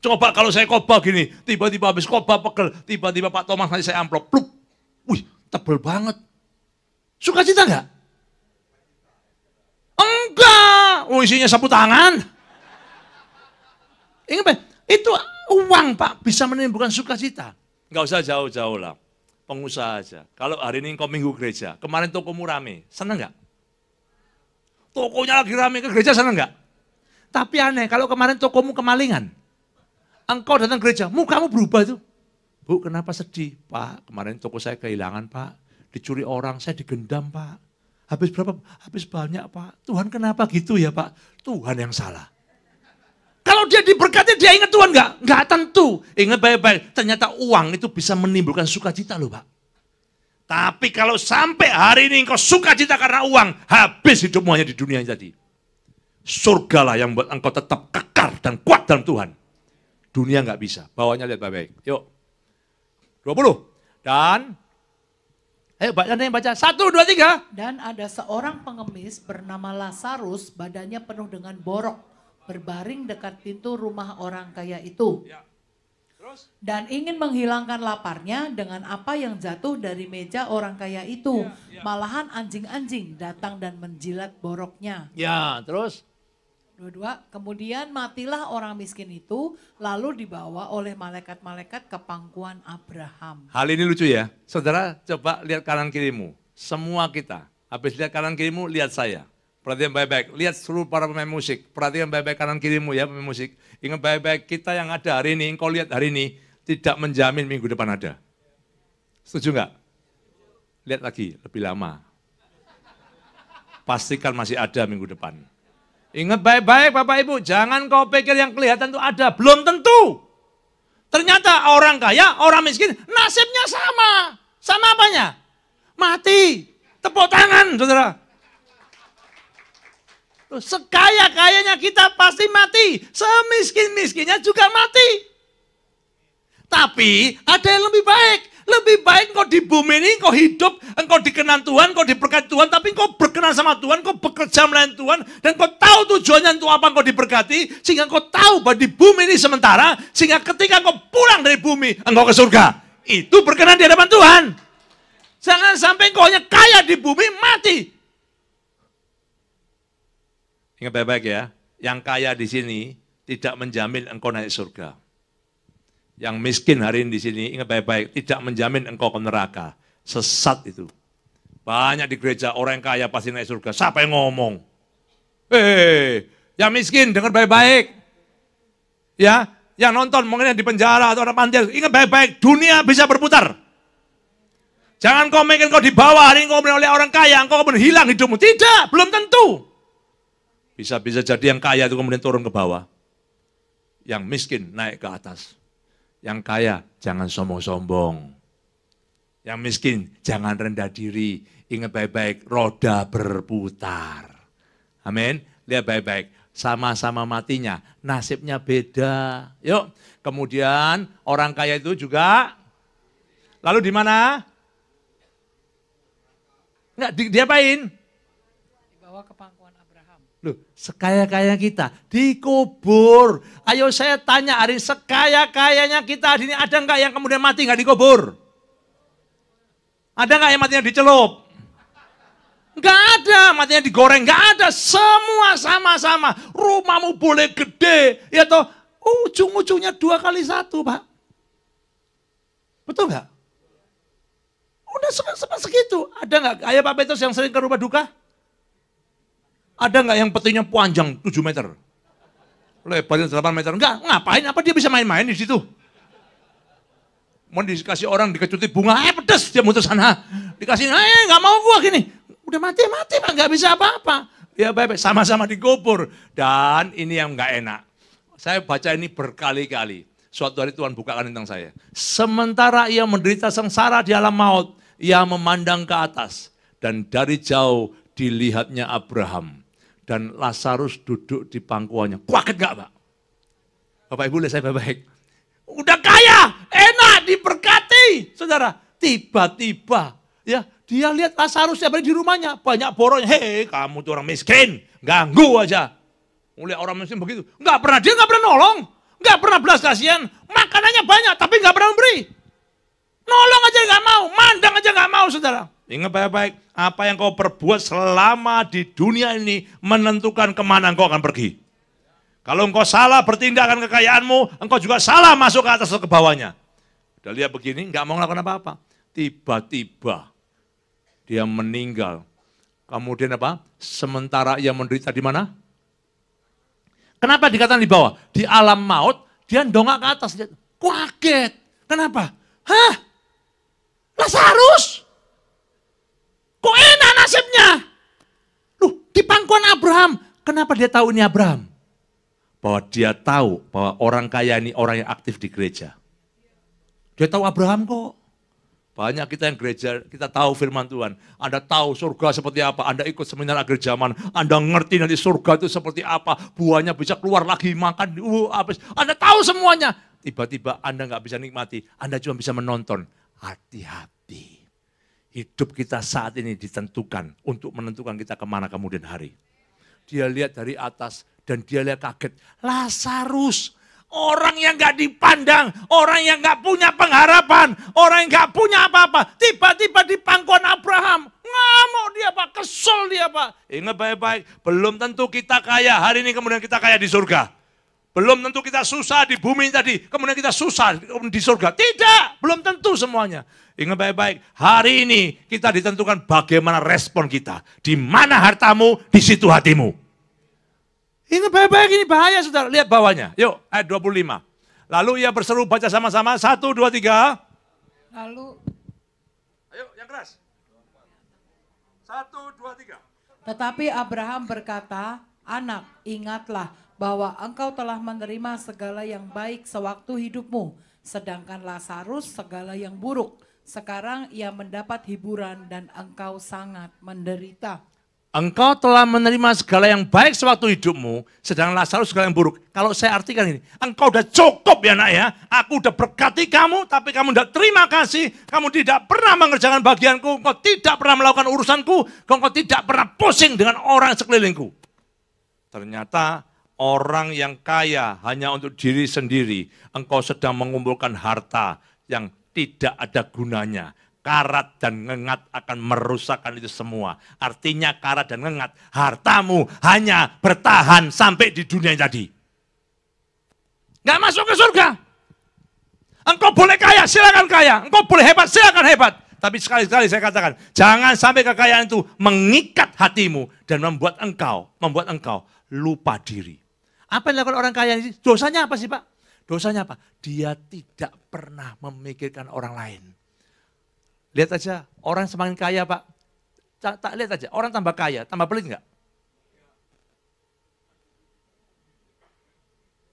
Coba kalau saya khotbah gini, tiba-tiba habis khotbah pegel, tiba-tiba Pak Thomas ngasih saya amplop. Pluk. Wih, tebel banget. Sukacita nggak? Enggak, isinya sapu tangan. Ingat Pak, itu uang Pak bisa menimbulkan sukacita. Enggak usah jauh-jauh lah, pengusaha aja. Kalau hari ini engkau minggu gereja, kemarin tokomu rame, senang enggak? Tokonya lagi rame ke gereja, senang enggak? Tapi aneh, kalau kemarin tokomu kemalingan, engkau datang gereja, mukamu berubah tuh. Bu, kenapa sedih? Pak, kemarin toko saya kehilangan Pak, dicuri orang, saya digendam Pak. Habis berapa? Habis banyak Pak. Tuhan kenapa gitu ya Pak? Tuhan yang salah. Kalau dia diberkati, dia ingat Tuhan enggak? Enggak tentu. Ingat baik-baik, ternyata uang itu bisa menimbulkan sukacita loh Pak. Tapi kalau sampai hari ini engkau sukacita karena uang, habis hidupmu hanya di dunia ini tadi. Surgalah yang buat engkau tetap kekal dan kuat dalam Tuhan. Dunia enggak bisa. Bawahnya lihat baik-baik. Yuk. 20. Dan ayo baca, baca. 1, 2, 3. Dan ada seorang pengemis bernama Lazarus, badannya penuh dengan borok, berbaring dekat pintu rumah orang kaya itu. Ya. Terus? Dan ingin menghilangkan laparnya dengan apa yang jatuh dari meja orang kaya itu. Ya. Malahan anjing-anjing datang dan menjilat boroknya. Ya, terus? 22. Kemudian matilah orang miskin itu, lalu dibawa oleh malaikat-malaikat ke pangkuan Abraham. Hal ini lucu ya. Saudara coba lihat kanan kirimu. Semua kita. Habis lihat kanan kirimu, lihat saya. Perhatian baik-baik. Lihat seluruh para pemain musik. Perhatian baik-baik kanan kirimu ya pemain musik. Ingat baik-baik kita yang ada hari ini, engkau lihat hari ini, tidak menjamin minggu depan ada. Setuju nggak? Lihat lagi, lebih lama. Pastikan masih ada minggu depan. Ingat baik-baik Bapak Ibu, jangan kau pikir yang kelihatan itu ada, belum tentu. Ternyata orang kaya, orang miskin, nasibnya sama. Sama apanya? Mati. Tepuk tangan, saudara. Sekaya-kayanya kita pasti mati. Semiskin-miskinnya juga mati. Tapi ada yang lebih baik. Lebih baik engkau di bumi ini, engkau hidup, engkau dikenan Tuhan, engkau diberkati Tuhan, tapi engkau berkenan sama Tuhan, engkau bekerja melayani Tuhan, dan engkau tahu tujuannya untuk apa engkau diberkati, sehingga engkau tahu bahwa di bumi ini sementara, sehingga ketika engkau pulang dari bumi, engkau ke surga. Itu berkenan di hadapan Tuhan. Jangan sampai engkau hanya kaya di bumi, mati. Ingat baik-baik ya, yang kaya di sini tidak menjamin engkau naik surga. Yang miskin hari ini di sini, ingat baik-baik, tidak menjamin engkau ke neraka. Sesat itu. Banyak di gereja, orang yang kaya pasti naik surga. Siapa yang ngomong? Yang miskin, dengar baik-baik. Ya, Yang nonton mungkin di penjara atau ada pantai, ingat baik-baik, dunia bisa berputar. Jangan kau mikir kau di bawah, hari ini kau oleh orang kaya, engkau kemudian hilang hidupmu. Tidak, belum tentu. Bisa-bisa jadi yang kaya itu kemudian turun ke bawah. Yang miskin naik ke atas. Yang kaya jangan sombong-sombong. Yang miskin jangan rendah diri. Ingat baik-baik, roda berputar. Amin. Lihat baik-baik, sama-sama matinya, nasibnya beda. Yuk, kemudian orang kaya itu juga, lalu di mana? Enggak, diapain? Dibawa ke pangkuan Abraham. Loh, sekaya-kaya kita dikubur. Ayo saya tanya hari sekaya-kayanya kita hari ini ada enggak yang kemudian mati enggak dikubur? Ada enggak yang matinya dicelup? Enggak ada, matinya digoreng, enggak ada. Semua sama-sama. Rumahmu boleh gede, ya toh ujung-ujungnya 2 kali 1, Pak. Betul enggak? Udah segitu. Ada enggak ayah Pak Petrus yang sering ke rumah duka? Ada enggak yang petinya panjang 7 meter? Lebarnya 8 meter? Enggak, ngapain? Apa dia bisa main-main di situ? Mau dikasih orang dikecuti bunga, pedes dia muter sana. Dikasih, enggak mau gua gini. Udah mati Pak, enggak bisa apa-apa. Ya baik-baik, sama-sama dikubur. Dan ini yang enggak enak. Saya baca ini berkali-kali. Suatu hari Tuhan bukakan tentang saya. Sementara ia menderita sengsara di alam maut, ia memandang ke atas. Dan dari jauh dilihatnya Abraham. Dan Lazarus duduk di pangkuannya. Kaget enggak, Pak? Bapak Ibu, lihat saya baik-baik. Udah kaya, enak, diberkati. Saudara, tiba-tiba ya dia lihat Lazarus tiap hari di rumahnya. Banyak boroknya. Hei, kamu tuh orang miskin. Ganggu aja. Mulai orang miskin begitu. Dia nggak pernah nolong. Nggak pernah belas kasihan. Makanannya banyak, tapi nggak pernah memberi. Nolong aja nggak mau. Mandang aja nggak mau, saudara. Ingat baik-baik. Apa yang kau perbuat selama di dunia ini menentukan kemana engkau akan pergi. Kalau engkau salah bertindak akan kekayaanmu, engkau juga salah masuk ke atas atau ke bawahnya. Udah lihat begini, nggak mau melakukan apa-apa. Tiba-tiba dia meninggal. Kemudian apa? Sementara ia menderita di mana? Kenapa dikatakan di bawah? Di alam maut, dia dongak ke atas. Dia kaget. Kenapa? Hah? Lazarus? Kok enak nasibnya? Loh, di pangkuan Abraham. Kenapa dia tahu ini Abraham? Bahwa dia tahu bahwa orang kaya ini orang yang aktif di gereja. Dia tahu Abraham kok. Banyak kita yang gereja, kita tahu firman Tuhan. Anda tahu surga seperti apa, Anda ikut seminar akhir zaman, Anda ngerti nanti surga itu seperti apa, buahnya bisa keluar lagi, makan, habis. Anda tahu semuanya. Tiba-tiba Anda nggak bisa nikmati, Anda cuma bisa menonton. Hati-hati. Hidup kita saat ini ditentukan untuk menentukan kita kemana kemudian hari. Dia lihat dari atas dan dia lihat kaget. Lazarus, orang yang gak dipandang, orang yang gak punya pengharapan, orang yang gak punya apa-apa. Tiba-tiba di pangkuan Abraham, ngamuk dia Pak, kesel dia Pak. Ingat baik-baik, belum tentu kita kaya hari ini kemudian kita kaya di surga. Belum tentu kita susah di bumi tadi, kemudian kita susah di surga. Tidak, belum tentu semuanya. Ingat baik-baik, hari ini kita ditentukan bagaimana respon kita. Di mana hartamu, di situ hatimu. Ingat baik-baik, ini bahaya saudara. Lihat bawahnya, yuk ayat 25. Lalu ia berseru, baca sama-sama, 1, 2, 3. Lalu, ayo yang keras. 1, 2, 3. tetapi Abraham berkata, anak, ingatlah bahwa engkau telah menerima segala yang baik sewaktu hidupmu, sedangkan Lazarus segala yang buruk. Sekarang ia mendapat hiburan dan engkau sangat menderita. Engkau telah menerima segala yang baik sewaktu hidupmu, sedangkan Lazarus segala yang buruk. Kalau saya artikan ini, engkau udah cukup ya nak ya. Aku udah berkati kamu, tapi kamu udah terima kasih. Kamu tidak pernah mengerjakan bagianku, engkau tidak pernah melakukan urusanku, engkau tidak pernah pusing dengan orang sekelilingku. Ternyata orang yang kaya hanya untuk diri sendiri, engkau sedang mengumpulkan harta yang tidak ada gunanya. Karat dan ngengat akan merusakkan itu semua. Artinya karat dan ngengat, hartamu hanya bertahan sampai di dunia yang tadi. Nggak masuk ke surga. Engkau boleh kaya, silakan kaya. Engkau boleh hebat, silakan hebat. Tapi sekali-kali saya katakan, jangan sampai kekayaan itu mengikat hatimu dan membuat engkau lupa diri. Apa yang dilakukan orang kaya ini? Dosanya apa sih Pak? Dosanya apa? Dia tidak pernah memikirkan orang lain. Lihat aja, orang semakin kaya Pak. Tak lihat aja, orang tambah kaya, tambah pelit enggak?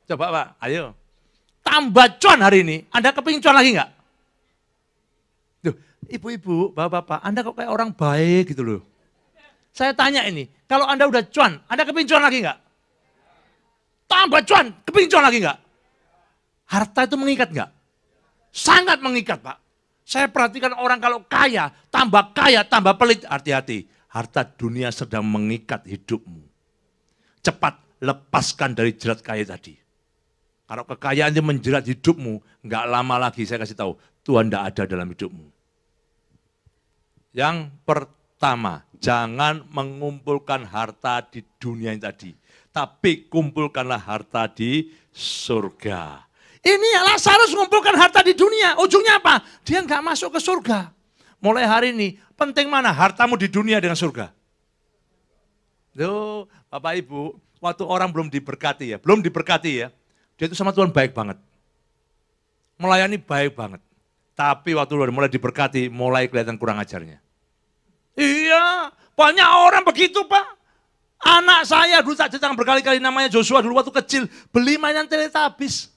Coba Pak, ayo. Tambah cuan hari ini, Anda kepingin cuan lagi enggak? Tuh, ibu-ibu, bapak-bapak, Anda kok kayak orang baik gitu loh. Saya tanya ini, kalau Anda udah cuan, Anda kepingin cuan lagi enggak? Tambah cuan, kepingin cuan lagi enggak? Harta itu mengikat enggak? Sangat mengikat Pak. Saya perhatikan orang kalau kaya, tambah pelit, hati-hati. Harta dunia sedang mengikat hidupmu. Cepat lepaskan dari jerat kaya tadi. Kalau kekayaan itu menjerat hidupmu, enggak lama lagi saya kasih tahu, Tuhan tidak ada dalam hidupmu. Yang pertama, jangan mengumpulkan harta di dunia yang tadi. Tapi kumpulkanlah harta di surga. Ini Lazarus mengumpulkan harta di dunia. Ujungnya apa? Dia enggak masuk ke surga. Mulai hari ini, penting mana hartamu di dunia dengan surga? Loh, Bapak Ibu, waktu orang belum diberkati ya, dia itu sama Tuhan baik banget. Melayani baik banget. Tapi waktu mulai diberkati, mulai kelihatan kurang ajarnya. Iya, banyak orang begitu Pak. Anak saya dulu tak cerita berkali-kali namanya Joshua dulu waktu kecil, beli mainan Teletubbies.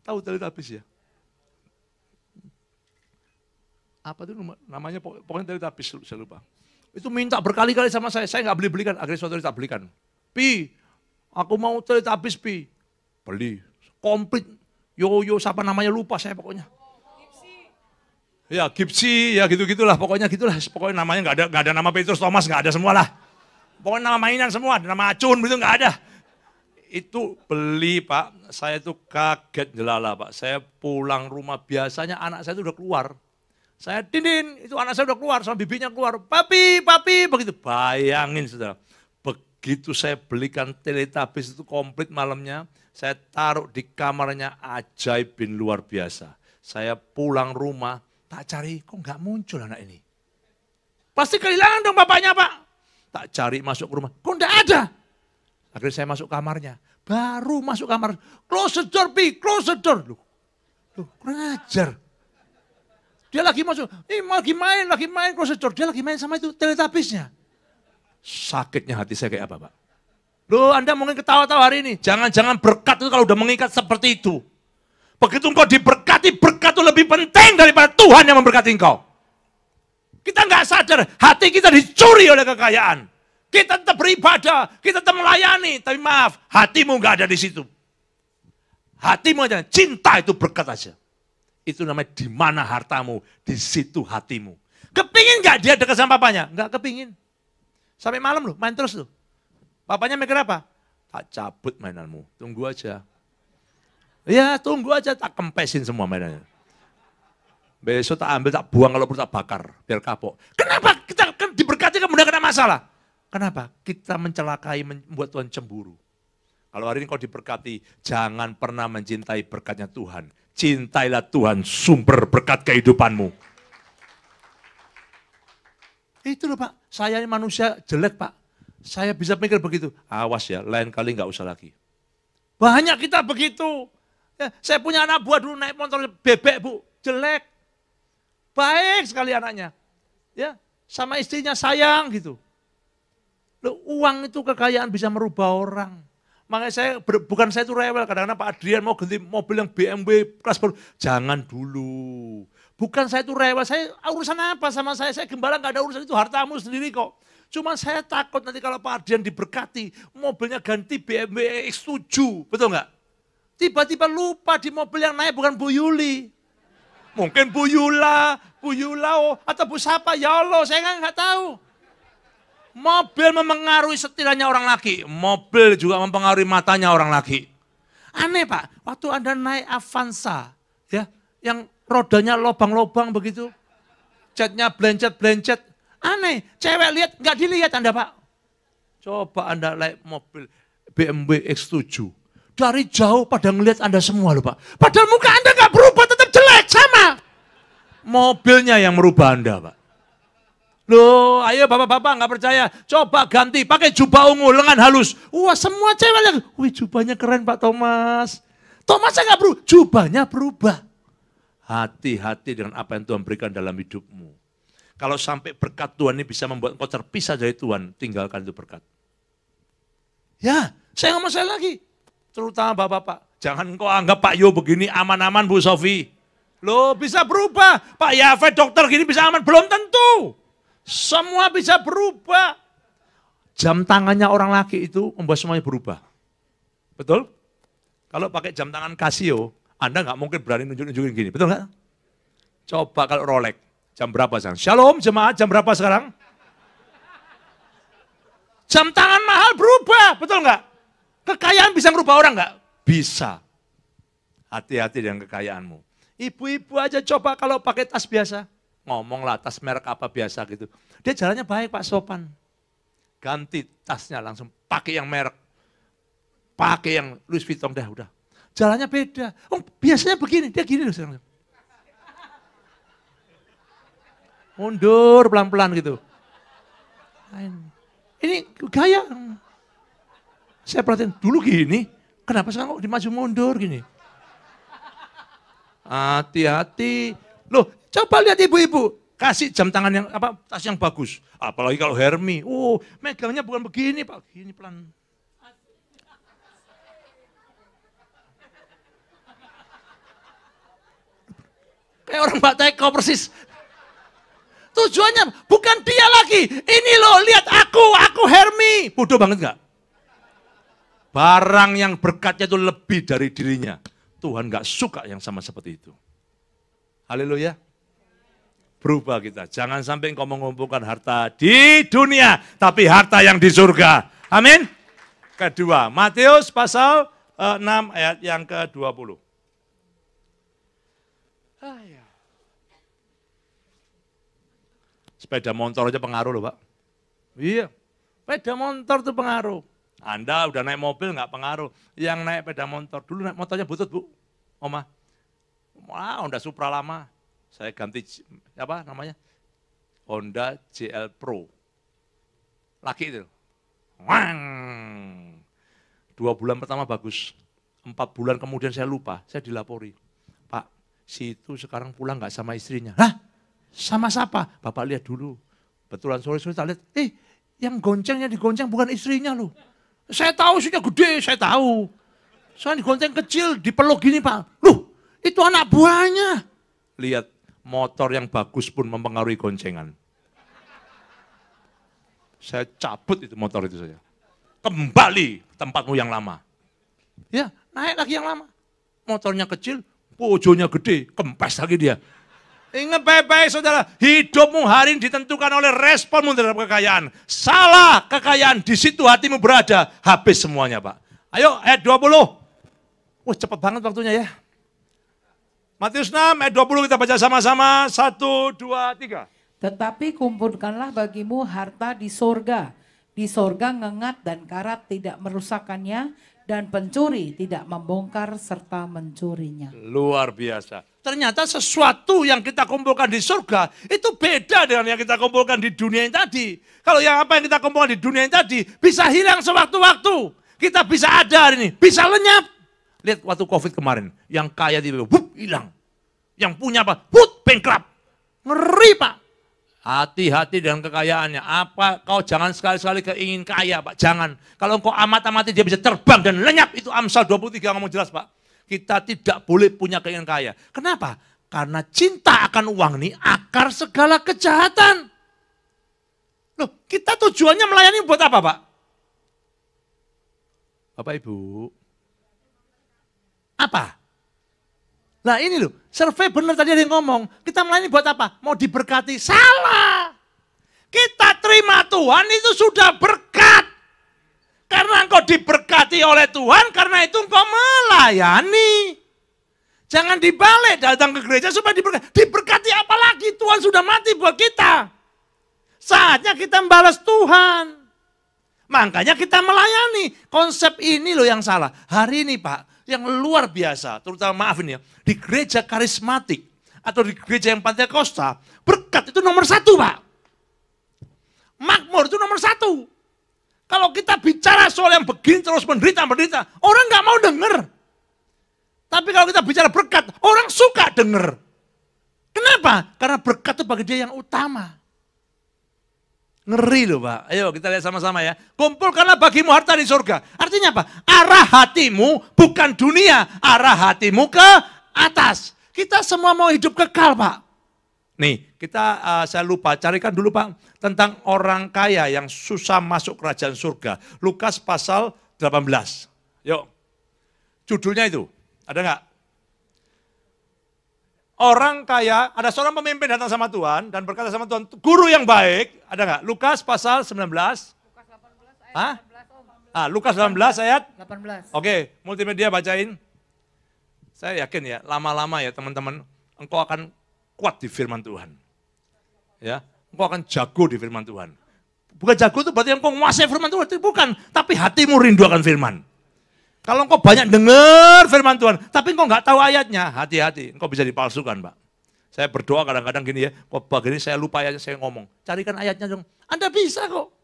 Tahu Teletubbies ya? Apa itu namanya, pokoknya Teletubbies saya lupa. Itu minta berkali-kali sama saya nggak beli-belikan, akhirnya suatu hari tak belikan. Pi, aku mau Teletubbies Pi. Beli, komplit. Yo, siapa namanya lupa saya pokoknya. Ya, Gipsy, ya gitu-gitulah, pokoknya gitulah. Pokoknya namanya nggak ada nama Petrus, Thomas, nggak ada semua lah. Pokoknya nama mainan semua, nama acun gitu nggak ada. Itu beli Pak, saya tuh kaget jelala Pak. Saya pulang rumah, biasanya anak saya itu udah keluar. Saya dindin, itu anak saya udah keluar, sama bibinya keluar. Papi, begitu. Bayangin saudara, begitu saya belikan Teletubbies itu komplit malamnya, saya taruh di kamarnya, ajaib bin luar biasa. Saya pulang rumah, tak cari, kok nggak muncul anak ini. Pasti kehilangan dong bapaknya Pak. Tak cari masuk ke rumah, kok nggak ada. Akhirnya saya masuk kamarnya, baru masuk kamar, close the door Pi, close the door. Loh, kurang ajar. Dia lagi masuk, lagi main close the door. Dia lagi main sama itu Teletubbiesnya. Sakitnya hati saya kayak apa Pak? Loh Anda mungkin ketawa-tawa hari ini, jangan-jangan berkat itu kalau udah mengikat seperti itu. Begitu engkau diberkati, berkat itu lebih penting daripada Tuhan yang memberkati engkau. Kita nggak sadar, hati kita dicuri oleh kekayaan. Kita tetap beribadah, kita tetap melayani, tapi maaf, hatimu nggak ada di situ. Hatimu aja, cinta itu berkat aja. Itu namanya di mana hartamu, di situ hatimu. Kepingin nggak dia dekat sama papanya? Nggak kepingin. Sampai malam loh, main terus loh. Papanya mikir apa? Tak cabut mainanmu, tunggu aja. Ya tunggu aja, tak kempesin semua mainannya. Besok tak ambil, tak buang, kalau perlu tak bakar, biar kapok. Kenapa? Kita kan diberkati kemudian kena masalah. Kenapa? Kita mencelakai, membuat Tuhan cemburu. Kalau hari ini kau diberkati, jangan pernah mencintai berkatnya Tuhan. Cintailah Tuhan, sumber berkat kehidupanmu. Itu loh Pak, saya ini manusia jelek Pak. Saya bisa mikir begitu. Awas ya, lain kali nggak usah lagi. Banyak kita begitu. Ya, saya punya anak buah dulu naik motor bebek Bu, jelek. Baik sekali anaknya. Ya, sama istrinya sayang gitu. Loh, uang itu kekayaan bisa merubah orang. Makanya bukan saya itu rewel, kadang-kadang Pak Adrian mau ganti mobil yang BMW kelas baru. Jangan dulu. Bukan saya itu rewel, saya urusan apa sama saya gembala nggak ada urusan, itu hartamu sendiri kok. Cuma saya takut nanti kalau Pak Adrian diberkati, mobilnya ganti BMW X7, betul nggak? Tiba-tiba lupa di mobil yang naik bukan Bu Yuli. Mungkin Bu Yula atau Bu siapa, ya Allah saya nggak tahu. Mobil mempengaruhi setiranya orang laki, mobil juga mempengaruhi matanya orang laki. Aneh Pak, waktu Anda naik Avanza, ya, yang rodanya lobang-lobang begitu, catnya blencet-blencet, aneh, cewek lihat, nggak dilihat Anda Pak. Coba Anda naik mobil BMW X7, dari jauh pada ngelihat Anda semua loh Pak. Padahal muka Anda nggak berubah, tetap jelek, sama. Mobilnya yang merubah Anda Pak. Loh, ayo bapak-bapak nggak percaya, coba ganti, pakai jubah ungu, lengan halus. Wah semua cewek lihat, wih jubahnya keren Pak Thomas. Toh masa nggak berubah? Jubahnya berubah. Hati-hati dengan apa yang Tuhan berikan dalam hidupmu. Kalau sampai berkat Tuhan ini bisa membuat engkau terpisah dari Tuhan, tinggalkan itu berkat. Ya, saya ngomong saya lagi. Terutama bapak-bapak. Jangan engkau anggap Pak Yo begini aman-aman Bu Sofi. Loh bisa berubah. Pak Yafet dokter gini bisa aman. Belum tentu. Semua bisa berubah. Jam tangannya orang laki itu membuat semuanya berubah. Betul? Kalau pakai jam tangan Casio, Anda nggak mungkin berani nunjuk-nunjukin gini. Betul nggak? Coba kalau Rolex. Jam berapa sekarang? Shalom jemaat, jam berapa sekarang? Jam tangan mahal berubah, betul nggak? Kekayaan bisa merubah orang nggak? Bisa. Hati-hati dengan kekayaanmu. Ibu-ibu aja coba kalau pakai tas biasa. Ngomonglah tas merek apa biasa gitu. Dia jalannya baik Pak, sopan. Ganti tasnya langsung pakai yang merek. Pakai yang Louis Vuitton dah udah. Jalannya beda. Oh biasanya begini, dia gini loh sekarang. Mundur pelan-pelan gitu. Ini gaya. Saya perhatiin dulu gini, kenapa sekarang kok dimaju mundur gini? Hati-hati. Loh, coba lihat ibu-ibu, kasih jam tangan yang tas yang bagus. Apalagi kalau Hermi. Oh, megangnya bukan begini, Pak. Gini pelan. Kayak orang Mbak Teko persis. Tujuannya bukan dia lagi. Ini loh, lihat aku Hermi. Bodoh banget gak? Barang yang berkatnya itu lebih dari dirinya. Tuhan gak suka yang sama seperti itu. Haleluya. Berubah kita. Jangan sampai engkau mengumpulkan harta di dunia. Tapi harta yang di surga. Amin. Kedua, Matius pasal 6 ayat yang ke-20. Sepeda motor aja pengaruh loh Pak. Iya, sepeda motor itu pengaruh. Anda udah naik mobil nggak pengaruh. Yang naik sepeda motor, dulu naik motornya butut Bu, Oma. Wah, Honda Supra lama. Saya ganti, apa namanya? Honda JL Pro. Laki itu. Wang. 2 bulan pertama bagus. 4 bulan kemudian saya lupa, saya dilapori. Pak, si itu sekarang pulang nggak sama istrinya. Hah? Sama siapa? Bapak lihat dulu. Betulan sore-sore tak lihat, yang goncengnya digonceng bukan istrinya loh. Saya tahu istrinya gede, saya tahu. Soalnya digonceng kecil, dipeluk gini Pak. Loh, itu anak buahnya. Lihat, motor yang bagus pun mempengaruhi goncengan. Saya cabut itu motor itu saja. Kembali tempatmu yang lama. Ya, naik lagi yang lama. Motornya kecil, bojonya gede, kempes lagi dia. Ingat baik-baik saudara, hidupmu hari ini ditentukan oleh responmu terhadap kekayaan. Salah kekayaan, di situ hatimu berada, habis semuanya Pak. Ayo ayat 20. Wah cepat banget waktunya ya. Matius 6 ayat 20 kita baca sama-sama, 1, 2, 3. Tetapi kumpulkanlah bagimu harta di sorga. Di sorga ngengat dan karat tidak merusakkannya, dan pencuri tidak membongkar serta mencurinya. Luar biasa. Ternyata sesuatu yang kita kumpulkan di surga itu beda dengan yang kita kumpulkan di dunia yang tadi. Kalau yang apa yang kita kumpulkan di dunia yang tadi bisa hilang sewaktu-waktu. Kita bisa ada hari ini, bisa lenyap. Lihat waktu COVID kemarin, yang kaya tiba-tiba hilang. Yang punya apa? Bankrupt. Ngeri Pak. Hati-hati dengan kekayaannya. Apa kau jangan sekali-sekali keingin kaya Pak. Jangan. Kalau kau amat-amati dia bisa terbang dan lenyap. Itu Amsal 23 ngomong jelas Pak. Kita tidak boleh punya keinginan kaya. Kenapa? Karena cinta akan uang ini akar segala kejahatan. Loh, kita tujuannya melayani buat apa Pak? Bapak Ibu. Apa? Nah ini loh, survei benar tadi ada yang ngomong, kita melayani buat apa? Mau diberkati? Salah. Kita terima Tuhan itu sudah berkat. Karena engkau diberkati oleh Tuhan, karena itu engkau melayani. Jangan dibalik datang ke gereja supaya diberkati. Diberkati apa lagi? Tuhan sudah mati buat kita. Saatnya kita membalas Tuhan. Makanya kita melayani. Konsep ini loh yang salah. Hari ini Pak, yang luar biasa, terutama maaf ini ya, di gereja karismatik atau di gereja yang Pentakosta, berkat itu nomor 1 Pak. Makmur itu nomor 1. Kalau kita bicara soal yang begini terus menderita, orang nggak mau denger. Tapi kalau kita bicara berkat, orang suka dengar. Kenapa? Karena berkat itu bagi dia yang utama. Ngeri loh Pak. Ayo kita lihat sama-sama ya. Kumpulkanlah bagimu harta di surga. Artinya apa? Arah hatimu bukan dunia. Arah hatimu ke atas. Kita semua mau hidup kekal Pak. Nih, saya lupa, carikan dulu Pak. Tentang orang kaya yang susah masuk kerajaan surga. Lukas pasal 18. Yuk. Judulnya itu. Ada nggak? Orang kaya, ada seorang pemimpin datang sama Tuhan dan berkata sama Tuhan, guru yang baik, ada nggak? Lukas pasal 19. Lukas 18 ayat 18. Lukas 18 ayat 18. Oke, multimedia bacain. Saya yakin ya, lama-lama ya teman-teman, engkau akan kuat di firman Tuhan. Ya, engkau akan jago di firman Tuhan. Bukan jago itu berarti engkau menguasai firman Tuhan, itu bukan. Tapi hatimu rindu akan firman. Kalau engkau banyak dengar firman Tuhan, tapi engkau nggak tahu ayatnya, hati-hati, engkau bisa dipalsukan, Pak. Saya berdoa kadang-kadang gini ya, kok begini saya lupa ayatnya, saya ngomong, carikan ayatnya dong. Anda bisa kok.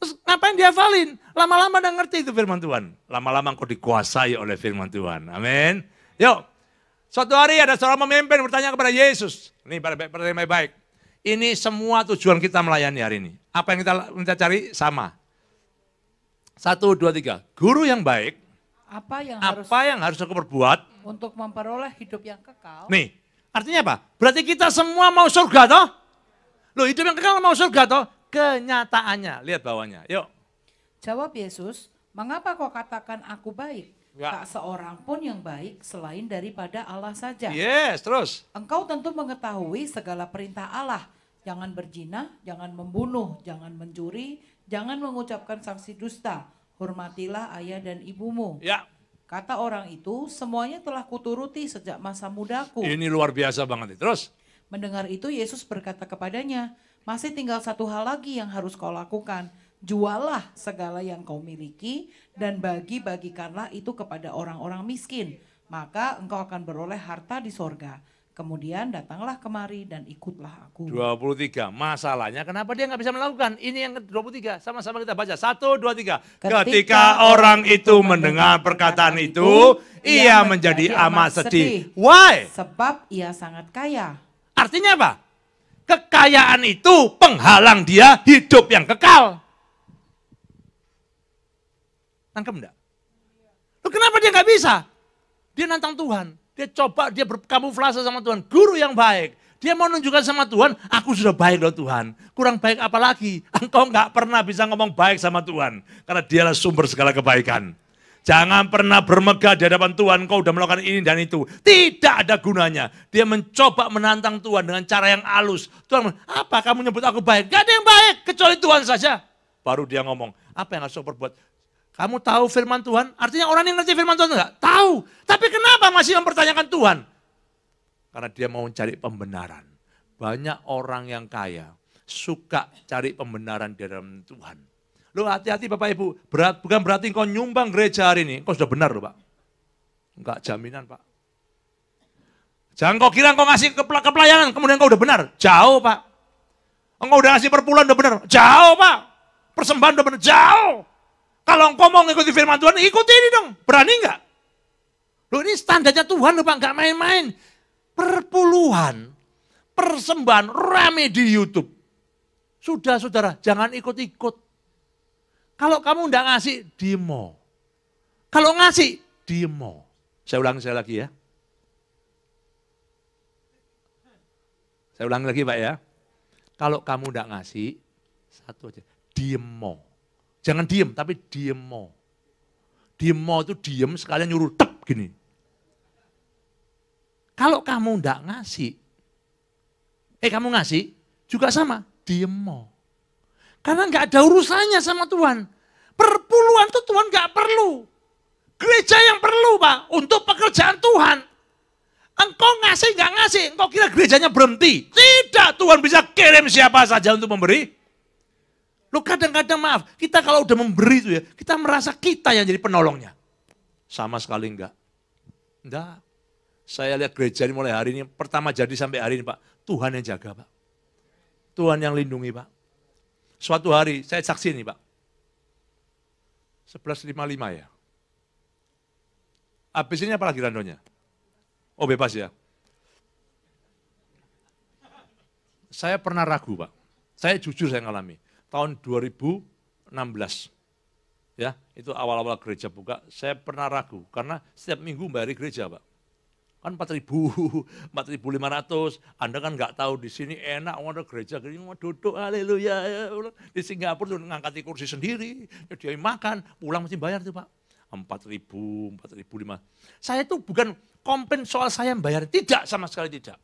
Terus ngapain dihafalin? Lama-lama Anda ngerti itu firman Tuhan. Lama-lama engkau dikuasai oleh firman Tuhan. Amin. Yuk, suatu hari ada seorang pemimpin bertanya kepada Yesus. Ini pertanyaan baik. Ini semua tujuan kita melayani hari ini. Apa yang kita cari sama. 1, 2, 3. Guru yang baik. Apa yang harus aku perbuat untuk memperoleh hidup yang kekal? Nih, artinya apa? Berarti kita semua mau surga toh? Loh, hidup yang kekal mau surga toh? Kenyataannya, lihat bawahnya. Yuk. Jawab Yesus, mengapa kau katakan aku baik? Ya. Tak seorang pun yang baik selain daripada Allah saja. Yes, terus. Engkau tentu mengetahui segala perintah Allah. Jangan berzina, jangan membunuh, jangan mencuri, jangan mengucapkan saksi dusta. Hormatilah ayah dan ibumu. Ya. Kata orang itu, semuanya telah kuturuti sejak masa mudaku. Ini luar biasa banget. Terus. Mendengar itu Yesus berkata kepadanya, masih tinggal satu hal lagi yang harus kau lakukan. Jualah segala yang kau miliki dan bagi-bagikanlah itu kepada orang-orang miskin. Maka engkau akan beroleh harta di sorga. Kemudian datanglah kemari dan ikutlah aku. 23. Masalahnya kenapa dia nggak bisa melakukan? Ini yang ke-23. Sama-sama kita baca. 1, 2, 3. Ketika orang itu mendengar perkataan itu, ia menjadi amat sedih. Why? Sebab ia sangat kaya. Artinya apa? Kekayaan itu penghalang dia hidup yang kekal. Tangkap enggak? Loh, kenapa dia nggak bisa? Dia nantang Tuhan. Dia coba, dia berkamuflase sama Tuhan. Guru yang baik. Dia mau menunjukkan sama Tuhan, aku sudah baik loh Tuhan. Kurang baik apa lagi? Engkau nggak pernah bisa ngomong baik sama Tuhan. Karena dialah sumber segala kebaikan. Jangan pernah bermegah di hadapan Tuhan, kau udah melakukan ini dan itu. Tidak ada gunanya. Dia mencoba menantang Tuhan dengan cara yang halus. Tuhan, apa kamu nyebut aku baik? Gak ada yang baik, kecuali Tuhan saja. Baru dia ngomong, apa yang harus aku perbuat? Kamu tahu firman Tuhan? Artinya orang yang ngerti firman Tuhan enggak? Tahu. Tapi kenapa masih mempertanyakan Tuhan? Karena dia mau cari pembenaran. Banyak orang yang kaya suka cari pembenaran di dalam Tuhan. Loh, hati-hati Bapak Ibu. Bukan berarti engkau nyumbang gereja hari ini. Engkau sudah benar loh Pak. Enggak jaminan Pak. Jangan kau kira engkau ngasih ke pelayanan, kemudian engkau udah benar. Jauh Pak. Engkau udah ngasih perpuluhan udah benar. Jauh Pak. Persembahan udah benar. Jauh. Kalau engkau mau ngikuti firman Tuhan, ikuti ini dong. Berani enggak? Loh, ini standarnya Tuhan loh Pak, enggak main-main. Perpuluhan, persembahan, rame di YouTube. Sudah saudara, jangan ikut-ikut. Kalau kamu enggak ngasih, demo. Kalau ngasih, demo. Saya ulangi sekali lagi ya. Saya ulangi lagi Pak ya. Kalau kamu enggak ngasih, satu aja, demo. Jangan diem, tapi demo. Demo itu diem sekalian nyuruh tep gini. Kalau kamu enggak ngasih, kamu ngasih juga sama, demo. Karena enggak ada urusannya sama Tuhan. Perpuluhan itu Tuhan enggak perlu. Gereja yang perlu Pak, untuk pekerjaan Tuhan. Engkau ngasih enggak ngasih, engkau kira gerejanya berhenti. Tidak, Tuhan bisa kirim siapa saja untuk memberi. Loh, kadang-kadang maaf, kita kalau udah memberi itu ya, kita merasa kita yang jadi penolongnya. Sama sekali enggak. Enggak. Saya lihat gereja ini mulai hari ini, pertama jadi sampai hari ini Pak, Tuhan yang jaga Pak. Tuhan yang lindungi Pak. Suatu hari, saya saksi ini Pak. 11.55 ya. Habis ini apa lagi randonya? Oh bebas ya. Saya pernah ragu Pak. Saya jujur saya ngalami. Tahun 2016. Ya, itu awal-awal gereja buka, saya pernah ragu. Karena setiap minggu bayar gereja Pak. Kan 4.000, 4.500. Anda kan nggak tahu di sini enak, ada gereja, mau duduk, haleluya. Di Singapura tuh ngangkati kursi sendiri, dia makan, pulang mesti bayar tuh Pak. 4.000, 4.500. Saya tuh bukan komplain soal saya bayar, tidak sama sekali tidak.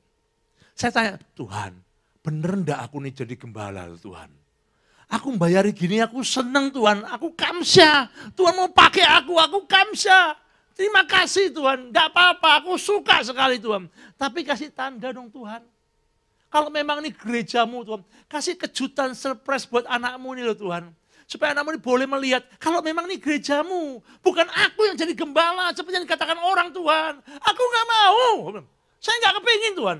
Saya tanya, Tuhan, bener enggak aku nih jadi gembala Tuhan? Aku membayari gini, aku seneng Tuhan, aku kamsya. Tuhan mau pakai aku kamsya. Terima kasih Tuhan, enggak apa-apa, aku suka sekali Tuhan. Tapi kasih tanda dong Tuhan. Kalau memang ini gerejamu Tuhan, kasih kejutan surprise buat anakmu ini loh Tuhan. Supaya anakmu ini boleh melihat, kalau memang ini gerejamu, bukan aku yang jadi gembala, seperti yang dikatakan orang Tuhan. Aku enggak mau, saya enggak kepingin Tuhan.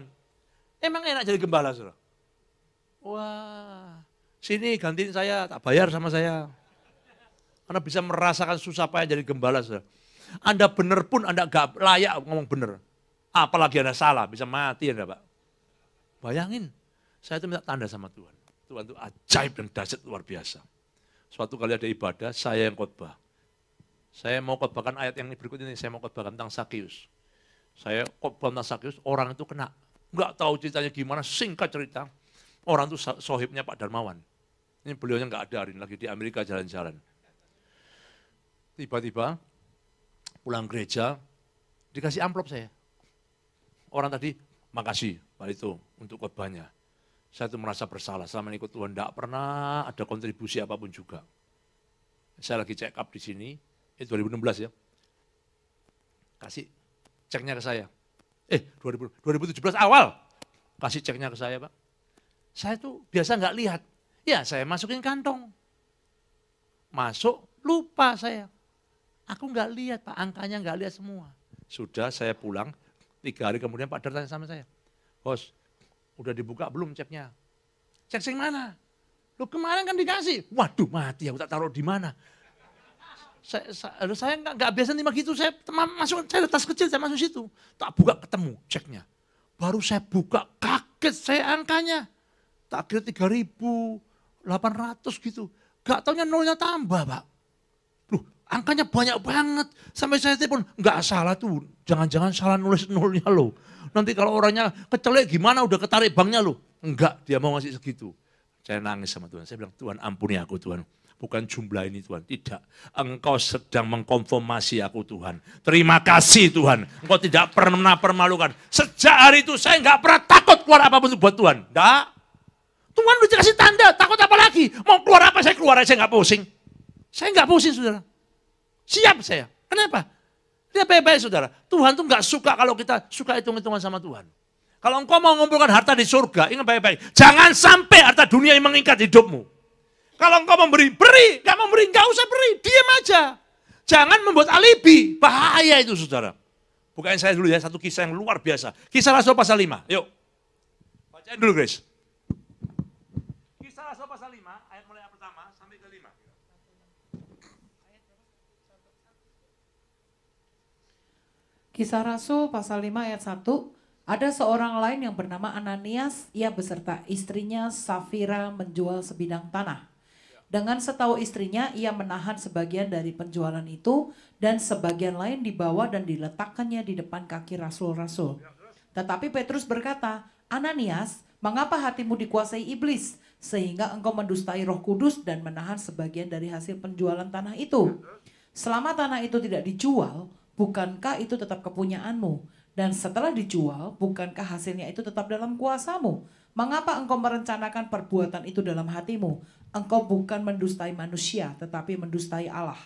Emang enak jadi gembala saudara? Wah, sini gantiin saya, tak bayar sama saya. Karena bisa merasakan susah payah jadi gembala saudara. Anda benar pun Anda gak layak ngomong benar. Apalagi Anda salah, bisa mati Anda Pak. Bayangin, saya itu minta tanda sama Tuhan. Tuhan itu ajaib dan dahsyat luar biasa. Suatu kali ada ibadah, saya yang khotbah. Saya mau khotbahkan ayat yang berikut ini, saya mau khotbahkan tentang Sakeus. Saya khotbah tentang Sakeus, orang itu kena. Enggak tahu ceritanya gimana, singkat cerita. Orang itu sohibnya Pak Darmawan. Ini beliaunya enggak ada hari ini, lagi di Amerika jalan-jalan. Tiba-tiba pulang gereja, dikasih amplop saya. Orang tadi, makasih Pak itu untuk khotbahnya. Saya itu merasa bersalah, selama ikut Tuhan tidak pernah ada kontribusi apapun juga. Saya lagi check up di sini, itu 2016 ya. Kasih ceknya ke saya. 2017 awal, kasih ceknya ke saya Pak. Saya tuh biasa nggak lihat, ya saya masukin kantong. Masuk, lupa saya. Aku nggak lihat Pak, angkanya nggak lihat semua. Sudah saya pulang, 3 hari kemudian Pak Dar tanya sama saya. Bos, udah dibuka belum ceknya? Cek sing mana? Lu kemarin kan dikasih. Waduh mati, aku tak taruh di mana. Saya nggak biasa terima gitu, saya ada tas kecil, saya masuk situ. Tak buka ketemu ceknya. Baru saya buka, kaget saya angkanya. Tak kira 3.800 gitu. Gak taunya nolnya tambah Pak. Loh, angkanya banyak banget. Sampai saya telepon, nggak salah tuh. Jangan-jangan salah nulis nolnya loh. Nanti kalau orangnya kecelek gimana udah ketarik banknya loh. Enggak, dia mau ngasih segitu. Saya nangis sama Tuhan. Saya bilang, Tuhan ampuni aku Tuhan. Bukan jumlah ini Tuhan, tidak. Engkau sedang mengkonfirmasi aku Tuhan. Terima kasih Tuhan. Engkau tidak pernah permalukan. Sejak hari itu saya nggak pernah takut keluar apapun buat Tuhan. Enggak. Tuhan udah kasih tanda, takut apa lagi? Mau keluar apa saya keluar aja, saya nggak pusing. Saya nggak pusing saudara. Siap saya. Kenapa? Dia baik-baik saudara. Tuhan tuh nggak suka kalau kita suka hitung-hitungan sama Tuhan. Kalau engkau mau mengumpulkan harta di surga, ingat baik-baik. Jangan sampai harta dunia yang mengikat hidupmu. Kalau engkau memberi, beri. Gak memberi, gak usah beri. Diam aja. Jangan membuat alibi. Bahaya itu saudara. Bukain saya dulu ya, satu kisah yang luar biasa. Kisah Rasul pasal 5. Yuk. Bacain dulu Grace. Kisah Rasul pasal 5, ayat mulai pertama sampai ke 5. Kisah Rasul pasal 5 ayat 1. Ada seorang lain yang bernama Ananias, ia beserta istrinya Safira menjual sebidang tanah. Dengan setahu istrinya, ia menahan sebagian dari penjualan itu dan sebagian lain dibawa dan diletakkannya di depan kaki rasul-rasul. Tetapi Petrus berkata, Ananias, mengapa hatimu dikuasai iblis sehingga engkau mendustai Roh Kudus dan menahan sebagian dari hasil penjualan tanah itu? Selama tanah itu tidak dijual, bukankah itu tetap kepunyaanmu? Dan setelah dijual, bukankah hasilnya itu tetap dalam kuasamu? Mengapa engkau merencanakan perbuatan itu dalam hatimu? Engkau bukan mendustai manusia, tetapi mendustai Allah.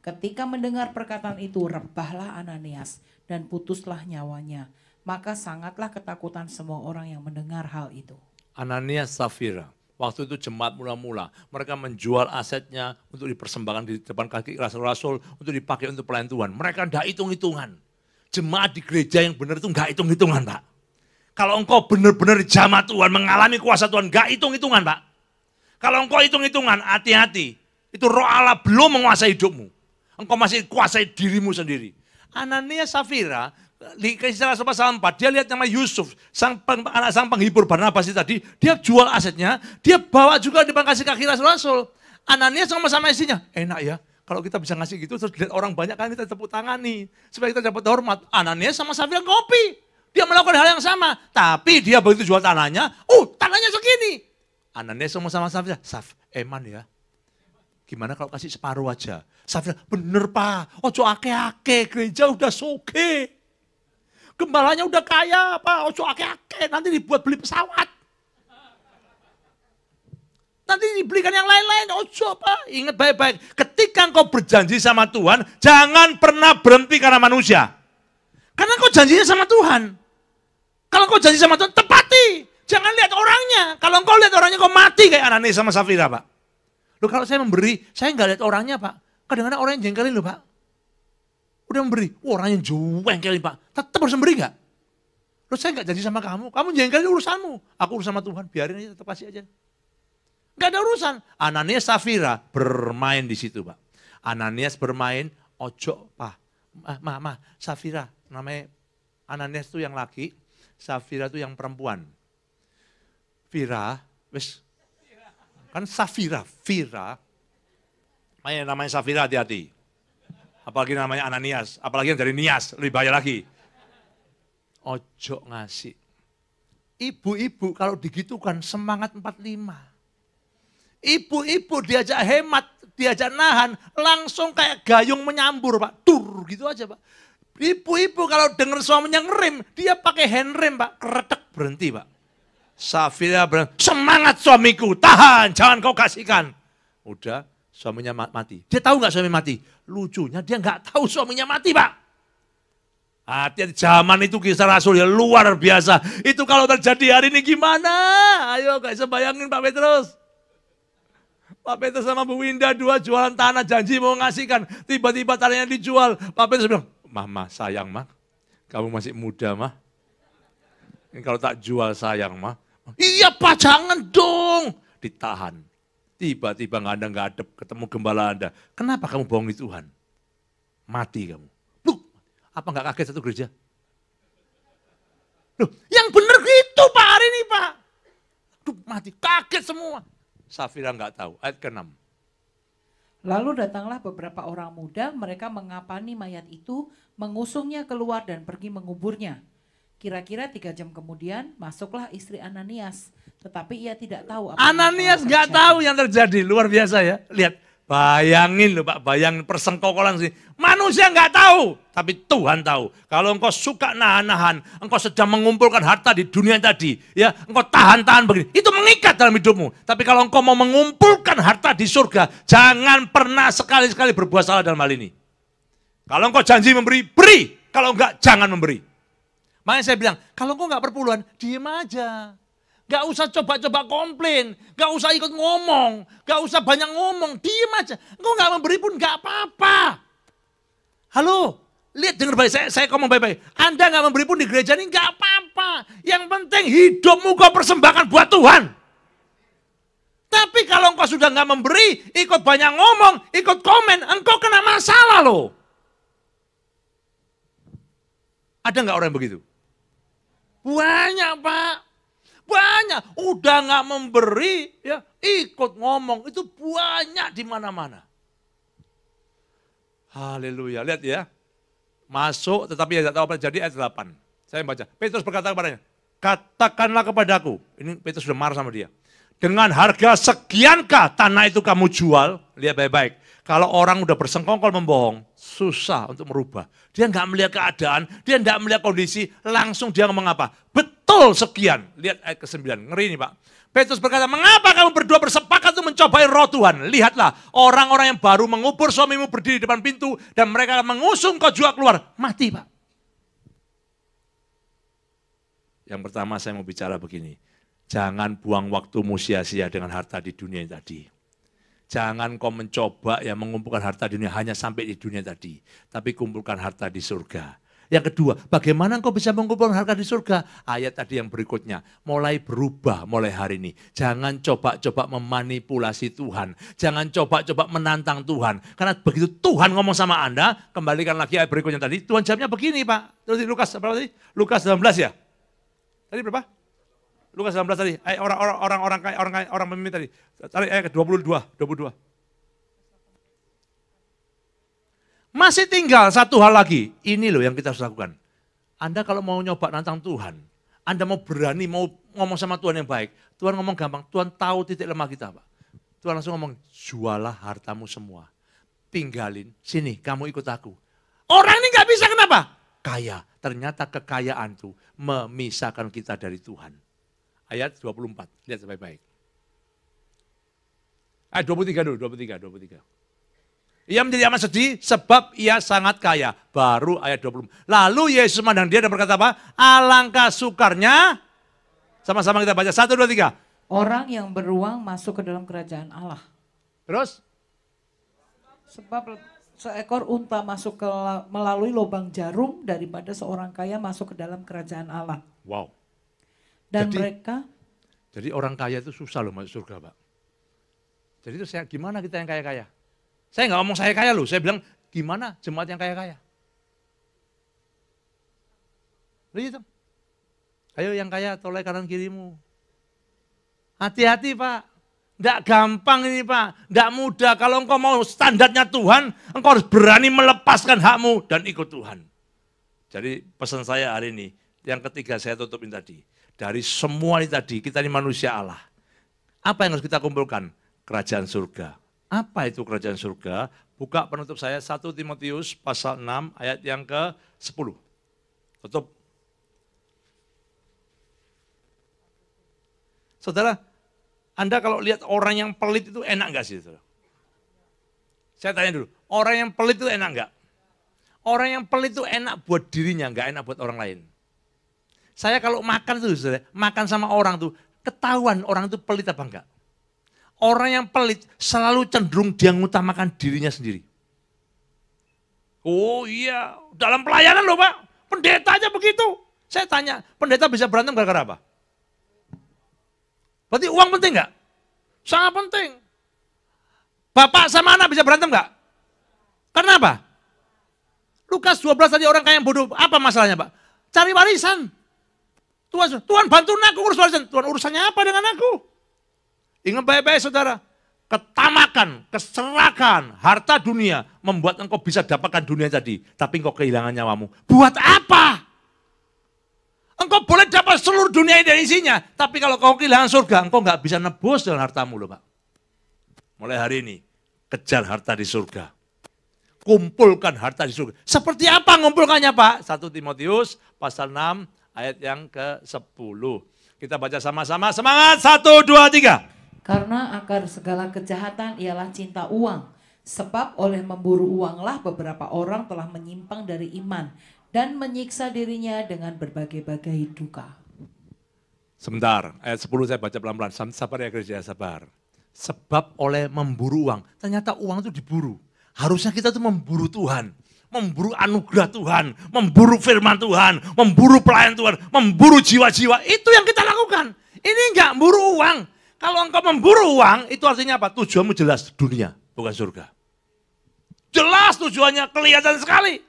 Ketika mendengar perkataan itu, rebahlah Ananias dan putuslah nyawanya. Maka sangatlah ketakutan semua orang yang mendengar hal itu. Ananias Safira. Waktu itu jemaat mula-mula, mereka menjual asetnya untuk dipersembahkan di depan kaki rasul-rasul, untuk dipakai untuk pelayan Tuhan. Mereka tidak hitung-hitungan. Jemaat di gereja yang benar itu enggak hitung-hitungan Pak. Kalau engkau benar-benar jamaah Tuhan, mengalami kuasa Tuhan, enggak hitung-hitungan Pak. Kalau engkau hitung-hitungan, hati-hati. Itu roh Allah belum menguasai hidupmu. Engkau masih kuasai dirimu sendiri. Ananias Safira, di Kisah Rasul pasal 4, dia lihat nama Yusuf, anak sang penghibur Barnabas tadi, dia jual asetnya, dia bawa juga di kasih kaki Rasul-Rasul. Ananias sama istrinya, enak ya, kalau kita bisa ngasih gitu, terus lihat orang banyak kan kita tepuk tangan nih, supaya kita dapat hormat. Ananias sama Safira kopi, dia melakukan hal yang sama, tapi dia begitu jual tanahnya, tanahnya segini. Ananias sama Safira, Saf, eman ya. Gimana kalau kasih separuh aja? Safira, bener Pak, ojo ake-ake, gereja udah soge. Gembalanya udah kaya Pak, ojo ake-ake, nanti dibuat beli pesawat. Nanti dibelikan yang lain-lain, ojo Pak. Ingat baik-baik, ketika engkau berjanji sama Tuhan, jangan pernah berhenti karena manusia. Karena engkau janjinya sama Tuhan. Kalau engkau janji sama Tuhan, tepati. Jangan lihat orangnya. Kalau engkau lihat orangnya, engkau mati kayak Ananias sama Safira Pak. Loh kalau saya memberi, saya nggak lihat orangnya Pak. Kadang-kadang orang yang jengkelin loh Pak. Udah memberi, orang yang jengkelin Pak. Tetap harus memberi nggak? Loh saya nggak janji sama kamu jengkelin urusanmu. Aku urusan sama Tuhan, biarin aja, tetap kasih aja. Nggak ada urusan. Ananias Safira bermain di situ Pak. Ananias bermain, ojo Pak. Safira, namanya Ananias itu yang laki, Safira itu yang perempuan. Vira, wis. Kan Safira, Vira, namanya Safira hati-hati. Apalagi namanya Ananias, apalagi yang dari Nias, lebih bahaya lagi. Ojo ngasih. Ibu-ibu kalau digitukan semangat 45. Ibu-ibu diajak hemat, diajak nahan, langsung kayak gayung menyambur Pak. Dur gitu aja Pak. Ibu-ibu kalau dengar suaminya ngerem, dia pakai handrem Pak, keretek berhenti Pak. Safira bilang, semangat suamiku, tahan, jangan kau kasihkan. Udah, suaminya mati. Dia tahu nggak suami mati? Lucunya dia nggak tahu suaminya mati Pak. Hati-hati, zaman itu Kisah Rasul ya luar biasa. Itu kalau terjadi hari ini gimana? Ayo gak bisa bayangin Pak Petrus. Pak Petrus sama Bu Winda dua jualan tanah, janji mau ngasihkan. Tiba-tiba tanahnya dijual. Pak Petrus bilang, Mah sayang Mah, kamu masih muda Mah. Ini kalau tak jual sayang Mah. Iya Pak, jangan dong. Ditahan. Tiba-tiba nggak ada ketemu gembala Anda. Kenapa kamu bohongi Tuhan? Mati kamu. Loh, apa nggak kaget satu gereja? Loh, yang benar gitu Pak hari ini Pak. Duh, mati, kaget semua. Safira nggak tahu, ayat ke-6. Lalu datanglah beberapa orang muda, mereka mengapani mayat itu, mengusungnya keluar dan pergi menguburnya. Kira-kira 3 jam kemudian masuklah istri Ananias, tetapi ia tidak tahu apa Ananias nggak tahu yang terjadi, luar biasa ya. Lihat, bayangin loh Pak, bayangin persengkokolan sih. Manusia nggak tahu, tapi Tuhan tahu. Kalau engkau suka nahan-nahan, engkau sedang mengumpulkan harta di dunia tadi, ya, engkau tahan-tahan begini, itu mengikat dalam hidupmu. Tapi kalau engkau mau mengumpulkan harta di surga, jangan pernah sekali-sekali berbuat salah dalam hal ini. Kalau engkau janji memberi, beri. Kalau enggak, jangan memberi. Makanya saya bilang, kalau engkau enggak perpuluhan, diem aja. Enggak usah coba-coba komplain, enggak usah ikut ngomong, enggak usah banyak ngomong, diem aja. Engkau enggak memberi pun enggak apa-apa. Halo, lihat dengar baik, saya ngomong baik-baik. Anda enggak memberi pun di gereja ini enggak apa-apa. Yang penting hidupmu kau persembahkan buat Tuhan. Tapi kalau engkau sudah enggak memberi, ikut banyak ngomong, ikut komen, engkau kena masalah loh. Ada enggak orang yang begitu? Banyak Pak, banyak. Udah nggak memberi, ya ikut ngomong, itu banyak di mana-mana. Haleluya, lihat ya. Masuk tetapi tidak tahu apa jadi ayat 8. Saya baca, Petrus berkata kepadanya, katakanlah kepadaku, ini Petrus sudah marah sama dia. Dengan harga sekiankah tanah itu kamu jual? Lihat baik-baik. Kalau orang udah bersengkongkol membohong, susah untuk merubah. Dia nggak melihat keadaan, dia nggak melihat kondisi, langsung dia ngomong apa? Betul sekian. Lihat ayat ke-9, ngeri ini Pak. Petrus berkata, mengapa kamu berdua bersepakat untuk mencobai roh Tuhan? Lihatlah, orang-orang yang baru mengubur suamimu berdiri di depan pintu, dan mereka mengusung kau juga keluar. Mati Pak. Yang pertama saya mau bicara begini, jangan buang waktumu sia-sia dengan harta di dunia ini tadi. Jangan kau mencoba ya mengumpulkan harta di dunia hanya sampai di dunia tadi. Tapi kumpulkan harta di surga. Yang kedua, bagaimana engkau bisa mengumpulkan harta di surga? Ayat tadi yang berikutnya, mulai berubah mulai hari ini. Jangan coba-coba memanipulasi Tuhan. Jangan coba-coba menantang Tuhan. Karena begitu Tuhan ngomong sama Anda, kembalikan lagi ayat berikutnya tadi. Tuhan jawabnya begini Pak. Terus Lukas berapa tadi? Lukas 19 ya? Tadi berapa? Lukas 19 tadi. Orang pemimpin tadi. Tadi ayat ke-22. Masih tinggal satu hal lagi. Ini loh yang kita harus lakukan. Anda kalau mau nyoba nantang Tuhan, Anda mau berani, mau ngomong sama Tuhan yang baik. Tuhan ngomong gampang, Tuhan tahu titik lemah kita Pak. Tuhan langsung ngomong, jualah hartamu semua. Tinggalin, sini kamu ikut aku. Orang ini gak bisa kenapa? Kaya. Ternyata kekayaan itu memisahkan kita dari Tuhan. Ayat 24, lihat baik-baik. Ayat 23 dulu, 23. Ia menjadi amat sedih sebab ia sangat kaya. Baru ayat 20. Lalu Yesus memandang dia dan berkata apa? Alangkah sukarnya. Sama-sama kita baca. 1, 2, 3. Orang yang beruang masuk ke dalam kerajaan Allah. Terus? Sebab seekor unta masuk melalui lubang jarum daripada seorang kaya masuk ke dalam kerajaan Allah. Wow. Dan mereka. Jadi orang kaya itu susah loh masuk surga Pak. Jadi itu gimana kita yang kaya-kaya? Saya nggak ngomong saya kaya loh, saya bilang gimana jemaat yang kaya-kaya. Lihat, ayo yang kaya toleh kanan kirimu. Hati-hati Pak, nggak gampang ini Pak, nggak mudah. Kalau engkau mau standarnya Tuhan, engkau harus berani melepaskan hakmu dan ikut Tuhan. Jadi pesan saya hari ini, yang ketiga saya tutupin tadi. Dari semua ini tadi, kita ini manusia Allah. Apa yang harus kita kumpulkan? Kerajaan surga. Apa itu kerajaan surga? Buka penutup saya 1 Timotius pasal 6 ayat yang ke-10. Tutup. Saudara, Anda kalau lihat orang yang pelit itu enak enggak sih? Saudara? Saya tanya dulu, orang yang pelit itu enak enggak? Orang yang pelit itu enak buat dirinya, enggak enak buat orang lain. Saya kalau makan tuh, saudara, makan sama orang tuh, ketahuan orang itu pelit apa enggak? Orang yang pelit selalu cenderung dia ngutamakan dirinya sendiri. Oh iya, dalam pelayanan loh Pak, pendeta aja begitu. Saya tanya, pendeta bisa berantem gara-gara apa? Berarti uang penting enggak? Sangat penting. Bapak sama anak bisa berantem enggak? Karena apa? Lukas 12 tadi orang kaya yang bodoh, apa masalahnya Pak? Cari warisan. Tuhan bantu aku urus warisan. Tuhan urusannya apa dengan aku? Ingat baik-baik saudara, ketamakan, keserakan, harta dunia membuat engkau bisa dapatkan dunia tadi. Tapi engkau kehilangan nyawamu. Buat apa? Engkau boleh dapat seluruh dunia dan isinya. Tapi kalau kau kehilangan surga, engkau nggak bisa nebus dengan hartamu loh Pak. Mulai hari ini, kejar harta di surga. Kumpulkan harta di surga. Seperti apa ngumpulkannya Pak? 1 Timotius pasal 6 ayat yang ke-10. Kita baca sama-sama, semangat, 1, 2, 3. Karena akar segala kejahatan ialah cinta uang. Sebab oleh memburu uanglah beberapa orang telah menyimpang dari iman. Dan menyiksa dirinya dengan berbagai-bagai duka. Sebentar, ayat 10 saya baca pelan-pelan. Sabar ya gereja, sabar. Sebab oleh memburu uang. Ternyata uang itu diburu. Harusnya kita tuh memburu Tuhan. Memburu anugerah Tuhan. Memburu firman Tuhan. Memburu pelayan Tuhan. Memburu jiwa-jiwa. Itu yang kita lakukan. Ini enggak memburu uang. Kalau engkau memburu uang, itu artinya apa? Tujuanmu jelas, dunia, bukan surga. Jelas tujuannya, kelihatan sekali.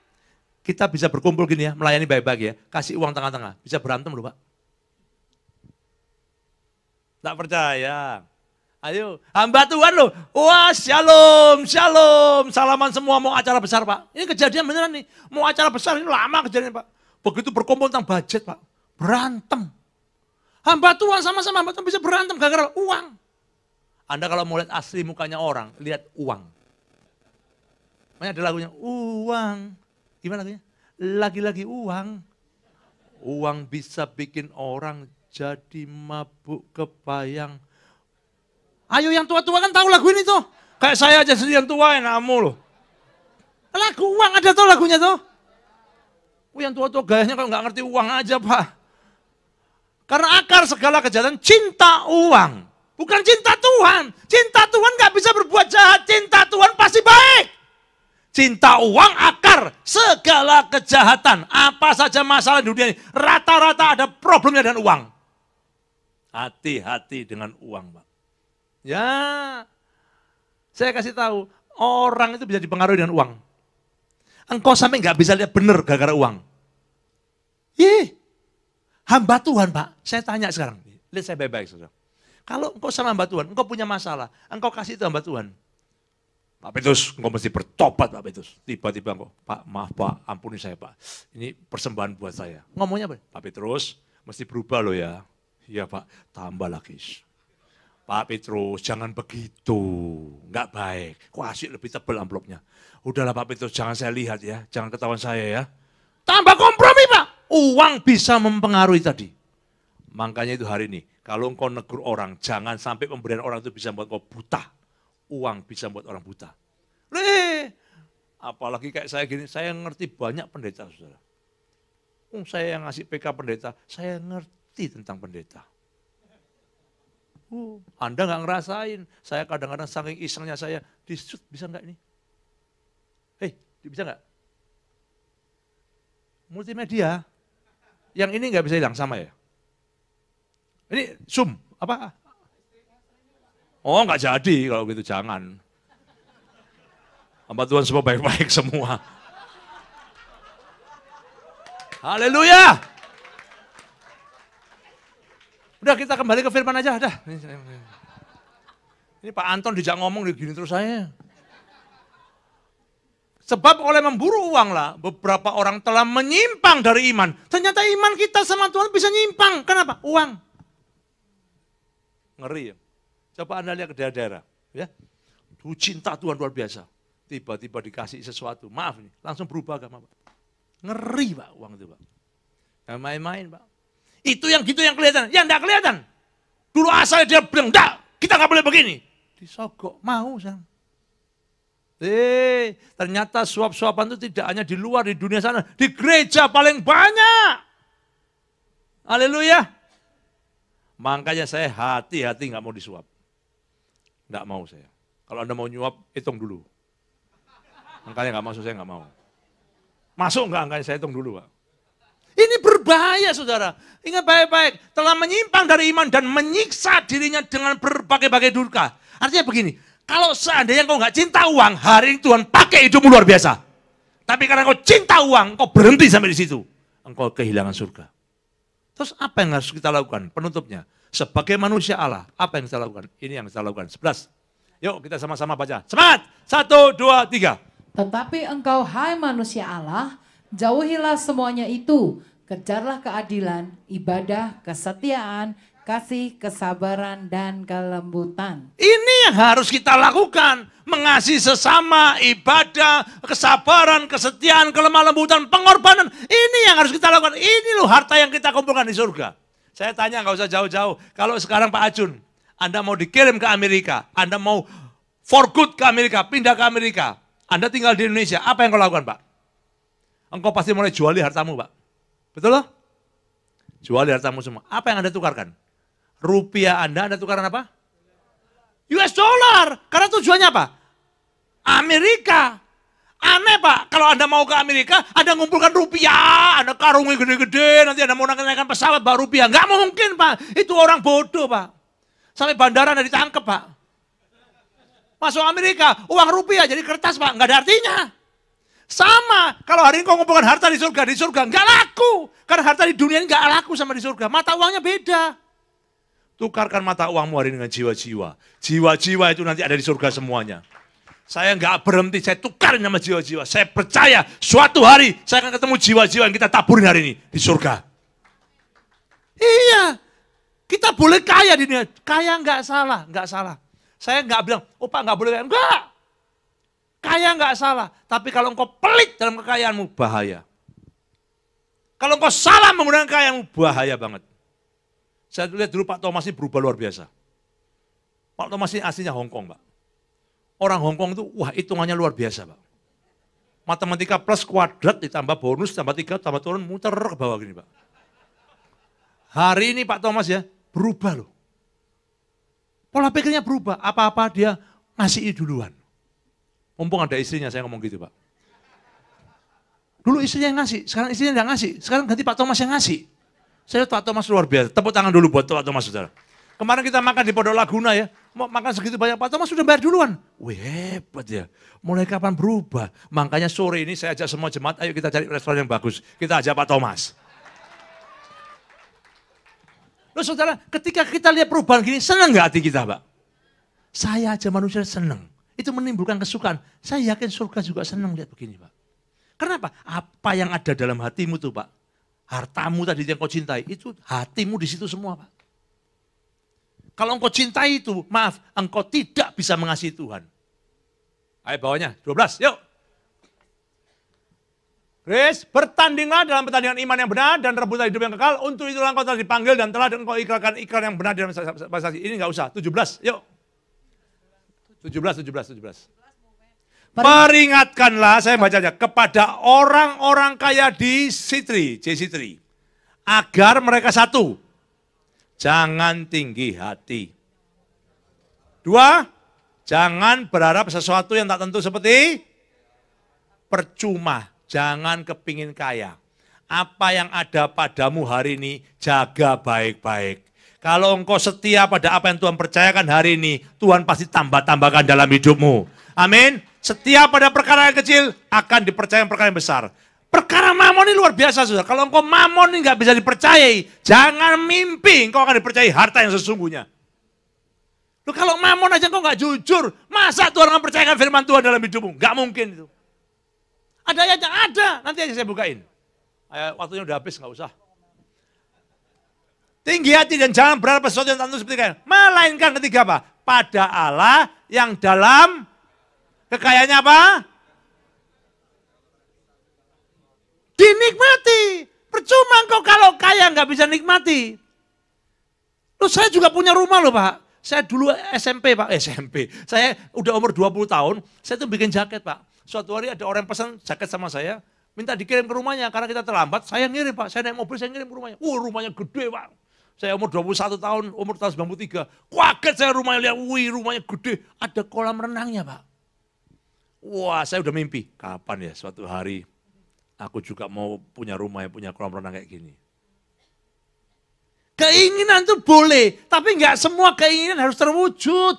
Kita bisa berkumpul gini ya, melayani baik-baik ya. Kasih uang tengah-tengah, bisa berantem loh Pak. Tak percaya. Ayo, hamba Tuhan loh. Wah, shalom, shalom. Salaman semua mau acara besar Pak. Ini kejadian beneran nih. Mau acara besar, ini lama kejadian Pak. Begitu berkumpul tentang budget Pak, berantem. Hamba Tuhan sama-sama hamba Tuhan bisa berantem gara-gara uang. Anda kalau mau lihat asli mukanya orang, lihat uang. Makanya ada lagunya, uang. Gimana lagunya? Lagi-lagi uang. Uang bisa bikin orang jadi mabuk kebayang. Ayo yang tua-tua kan tahu lagu ini tuh. Kayak saya aja sendiri yang tua, enakmu loh. Lagu uang ada tuh lagunya tuh. Yang tua-tua gayanya kalau nggak ngerti uang aja Pak. Karena akar segala kejahatan cinta uang. Bukan cinta Tuhan. Cinta Tuhan gak bisa berbuat jahat. Cinta Tuhan pasti baik. Cinta uang akar akar segala kejahatan. Apa saja masalah di dunia ini, rata-rata ada problemnya dengan uang. Hati-hati dengan uang, Pak. Ya, saya kasih tahu, orang itu bisa dipengaruhi dengan uang. Engkau sampai nggak bisa lihat benar gara-gara uang. Hamba Tuhan, Pak. Saya tanya sekarang, lihat saya baik-baik, saudara. Kalau engkau sama hamba Tuhan, engkau punya masalah, engkau kasih itu hamba Tuhan. Pak Petrus, engkau mesti bertobat, Pak Petrus. Tiba-tiba engkau, Pak, maaf Pak, ampuni saya Pak. Ini persembahan buat saya. Ngomongnya apa? Pak Petrus, mesti berubah loh ya. Iya Pak, tambah lagi. Pak Petrus, jangan begitu. Enggak baik. Kok asyik lebih tebal amplopnya. Udahlah Pak Petrus, jangan saya lihat ya. Jangan ketahuan saya ya. Tambah kompromi Pak. Uang bisa mempengaruhi tadi. Makanya itu hari ini, kalau engkau negur orang, jangan sampai pemberian orang itu bisa membuat engkau buta. Uang bisa membuat orang buta. Apalagi kayak saya gini, saya ngerti banyak pendeta, saudara. Saya yang ngasih PK pendeta, saya ngerti tentang pendeta. Anda nggak ngerasain, saya kadang-kadang saking isengnya saya, disut bisa nggak ini? Bisa nggak? Multimedia, yang ini nggak bisa hilang sama ya? Ini Zoom, apa? Oh nggak jadi kalau gitu, jangan. Hamba Tuhan semua baik-baik semua. Haleluya. Udah kita kembali ke firman aja, dah. Ini Pak Anton dijak ngomong gini terus saya. Sebab oleh memburu uang lah, beberapa orang telah menyimpang dari iman. Ternyata iman kita sama Tuhan bisa nyimpang. Kenapa? Uang. Ngeri ya. Coba Anda lihat ke daerah-daerah. Ya. Tuh cinta Tuhan luar biasa. Tiba-tiba dikasih sesuatu. Maaf nih, langsung berubah agama Pak. Ngeri Pak uang itu Pak. Jangan main-main Pak. Itu yang gitu yang kelihatan. Yang enggak kelihatan. Dulu asal dia bilang, enggak, kita nggak boleh begini. Disogok, mau sang. Ternyata suap-suapan itu tidak hanya di luar, di dunia sana. Di gereja paling banyak. Haleluya. Makanya saya hati-hati nggak mau disuap. Nggak mau saya. Kalau Anda mau nyuap, hitung dulu. Angkanya nggak masuk, saya nggak mau. Masuk nggak angkanya, saya hitung dulu Pak. Ini berbahaya saudara. Ingat baik-baik. Telah menyimpang dari iman dan menyiksa dirinya dengan berbagai-bagai durka. Artinya begini, kalau seandainya kau nggak cinta uang, hari ini Tuhan pakai hidupmu luar biasa. Tapi karena kau cinta uang, kau berhenti sampai di situ. Engkau kehilangan surga. Terus apa yang harus kita lakukan? Penutupnya, sebagai manusia Allah, apa yang kita lakukan? Ini yang kita lakukan. 11. Yuk kita sama-sama baca. Semangat! 1, 2, 3. Tetapi engkau hai manusia Allah, jauhilah semuanya itu. Kejarlah keadilan, ibadah, kesetiaan, kasih, kesabaran, dan kelembutan. Ini yang harus kita lakukan. Mengasihi sesama, ibadah, kesabaran, kesetiaan, kelemah lembutan, pengorbanan. Ini yang harus kita lakukan. Ini loh harta yang kita kumpulkan di surga. Saya tanya nggak usah jauh-jauh. Kalau sekarang Pak Ajun, Anda mau dikirim ke Amerika, Anda mau for good ke Amerika, pindah ke Amerika. Anda tinggal di Indonesia, apa yang kau lakukan Pak? Engkau pasti mulai juali hartamu Pak. Betul loh? Juali hartamu semua. Apa yang Anda tukarkan? Rupiah Anda tukarkan apa? US dollar. Karena tujuannya apa? Amerika. Aneh Pak, kalau Anda mau ke Amerika, Anda ngumpulkan rupiah, Anda karungnya gede-gede, nanti Anda mau naikkan pesawat bawa rupiah. Nggak mungkin Pak, itu orang bodoh Pak. Sampai bandara Anda ditangkap Pak. Masuk Amerika, uang rupiah jadi kertas Pak, nggak ada artinya. Sama, kalau hari ini kau ngumpulkan harta di surga nggak laku. Karena harta di dunia ini nggak laku sama di surga, mata uangnya beda. Tukarkan mata uangmu hari ini dengan jiwa-jiwa. Jiwa-jiwa itu nanti ada di surga semuanya. Saya nggak berhenti, saya tukarin sama jiwa-jiwa. Saya percaya suatu hari saya akan ketemu jiwa-jiwa yang kita taburin hari ini di surga. Iya, kita boleh kaya di dunia. Kaya nggak salah, nggak salah. Saya nggak bilang, oh Pak nggak boleh kaya. Enggak. Kaya nggak salah. Tapi kalau engkau pelit dalam kekayaanmu, bahaya. Kalau engkau salah menggunakan kekayaanmu, bahaya banget. Saya lihat dulu Pak Thomas ini berubah luar biasa. Pak Thomas ini aslinya Hongkong Pak. Orang Hongkong itu, wah hitungannya luar biasa Pak. Matematika plus kuadrat ditambah bonus, tambah 3, tambah turun, muter ke bawah gini Pak. Hari ini Pak Thomas ya, berubah loh. Pola pikirnya berubah, apa-apa dia ngasih duluan. Mumpung ada istrinya saya ngomong gitu Pak. Dulu istrinya yang ngasih, sekarang istrinya tidak ngasih. Sekarang ganti Pak Thomas yang ngasih. Saya lihat Pak Thomas luar biasa. Tepuk tangan dulu buat Pak Thomas, saudara. Kemarin kita makan di Pondok Laguna ya. Mau makan segitu banyak, Pak Thomas sudah bayar duluan. Wih, hebat ya. Mulai kapan berubah? Makanya sore ini saya ajak semua jemaat, ayo kita cari restoran yang bagus. Kita ajak Pak Thomas. Loh saudara, ketika kita lihat perubahan gini, senang nggak hati kita, Pak? Saya aja manusia senang. Itu menimbulkan kesukaan. Saya yakin surga juga senang lihat begini, Pak. Kenapa? Apa yang ada dalam hatimu tuh, Pak? Hartamu tadi yang kau cintai, itu hatimu di situ semua, Pak. Kalau engkau cintai itu, maaf, engkau tidak bisa mengasihi Tuhan. Ayo bawahnya, 12, yuk. Chris, bertandinglah dalam pertandingan iman yang benar dan rebutan hidup yang kekal. Untuk itulah engkau telah dipanggil dan telah engkau ikrarkan ikrar yang benar dalam prestasi. Ini enggak usah, 17, yuk. 17. Peringatkanlah, saya baca aja, kepada orang-orang kaya di Sitri, J-Sitri, agar mereka satu, jangan tinggi hati. 2, jangan berharap sesuatu yang tak tentu seperti percuma, jangan kepingin kaya. Apa yang ada padamu hari ini, jaga baik-baik. Kalau engkau setia pada apa yang Tuhan percayakan hari ini, Tuhan pasti tambah-tambahkan dalam hidupmu. Amin. Setia pada perkara yang kecil, akan dipercaya perkara yang besar. Perkara mamon ini luar biasa, saudara. Kalau engkau mamon ini nggak bisa dipercayai, jangan mimpi engkau akan dipercayai harta yang sesungguhnya. Loh, kalau mamon aja engkau nggak jujur, masa Tuhan akan percayakan firman Tuhan dalam hidupmu? Nggak mungkin itu. Ada ayatnya, ada. Nanti aja saya bukain. Waktunya udah habis, nggak usah. Tinggi hati dan jangan berharap sesuatu yang tentu seperti kaya. Melainkan ketiga apa? Pada Allah yang dalam kekayaannya apa? Dinikmati. Percuma engkau kalau kaya nggak bisa nikmati. Loh, saya juga punya rumah loh, Pak. Saya dulu SMP, Pak. SMP. Saya udah umur 20 tahun, saya tuh bikin jaket, Pak. Suatu hari ada orang pesan jaket sama saya, minta dikirim ke rumahnya karena kita terlambat. Saya ngirim, Pak. Saya naik mobil, saya ngirim ke rumahnya. Rumahnya gede, Pak. Saya umur 21 tahun, umur tahun 93. Kaget saya rumahnya, lihat, rumahnya gede. Ada kolam renangnya, Pak. Wah, saya udah mimpi. Kapan ya suatu hari aku juga mau punya rumah yang punya kolam renang kayak gini. Keinginan itu boleh, tapi nggak semua keinginan harus terwujud.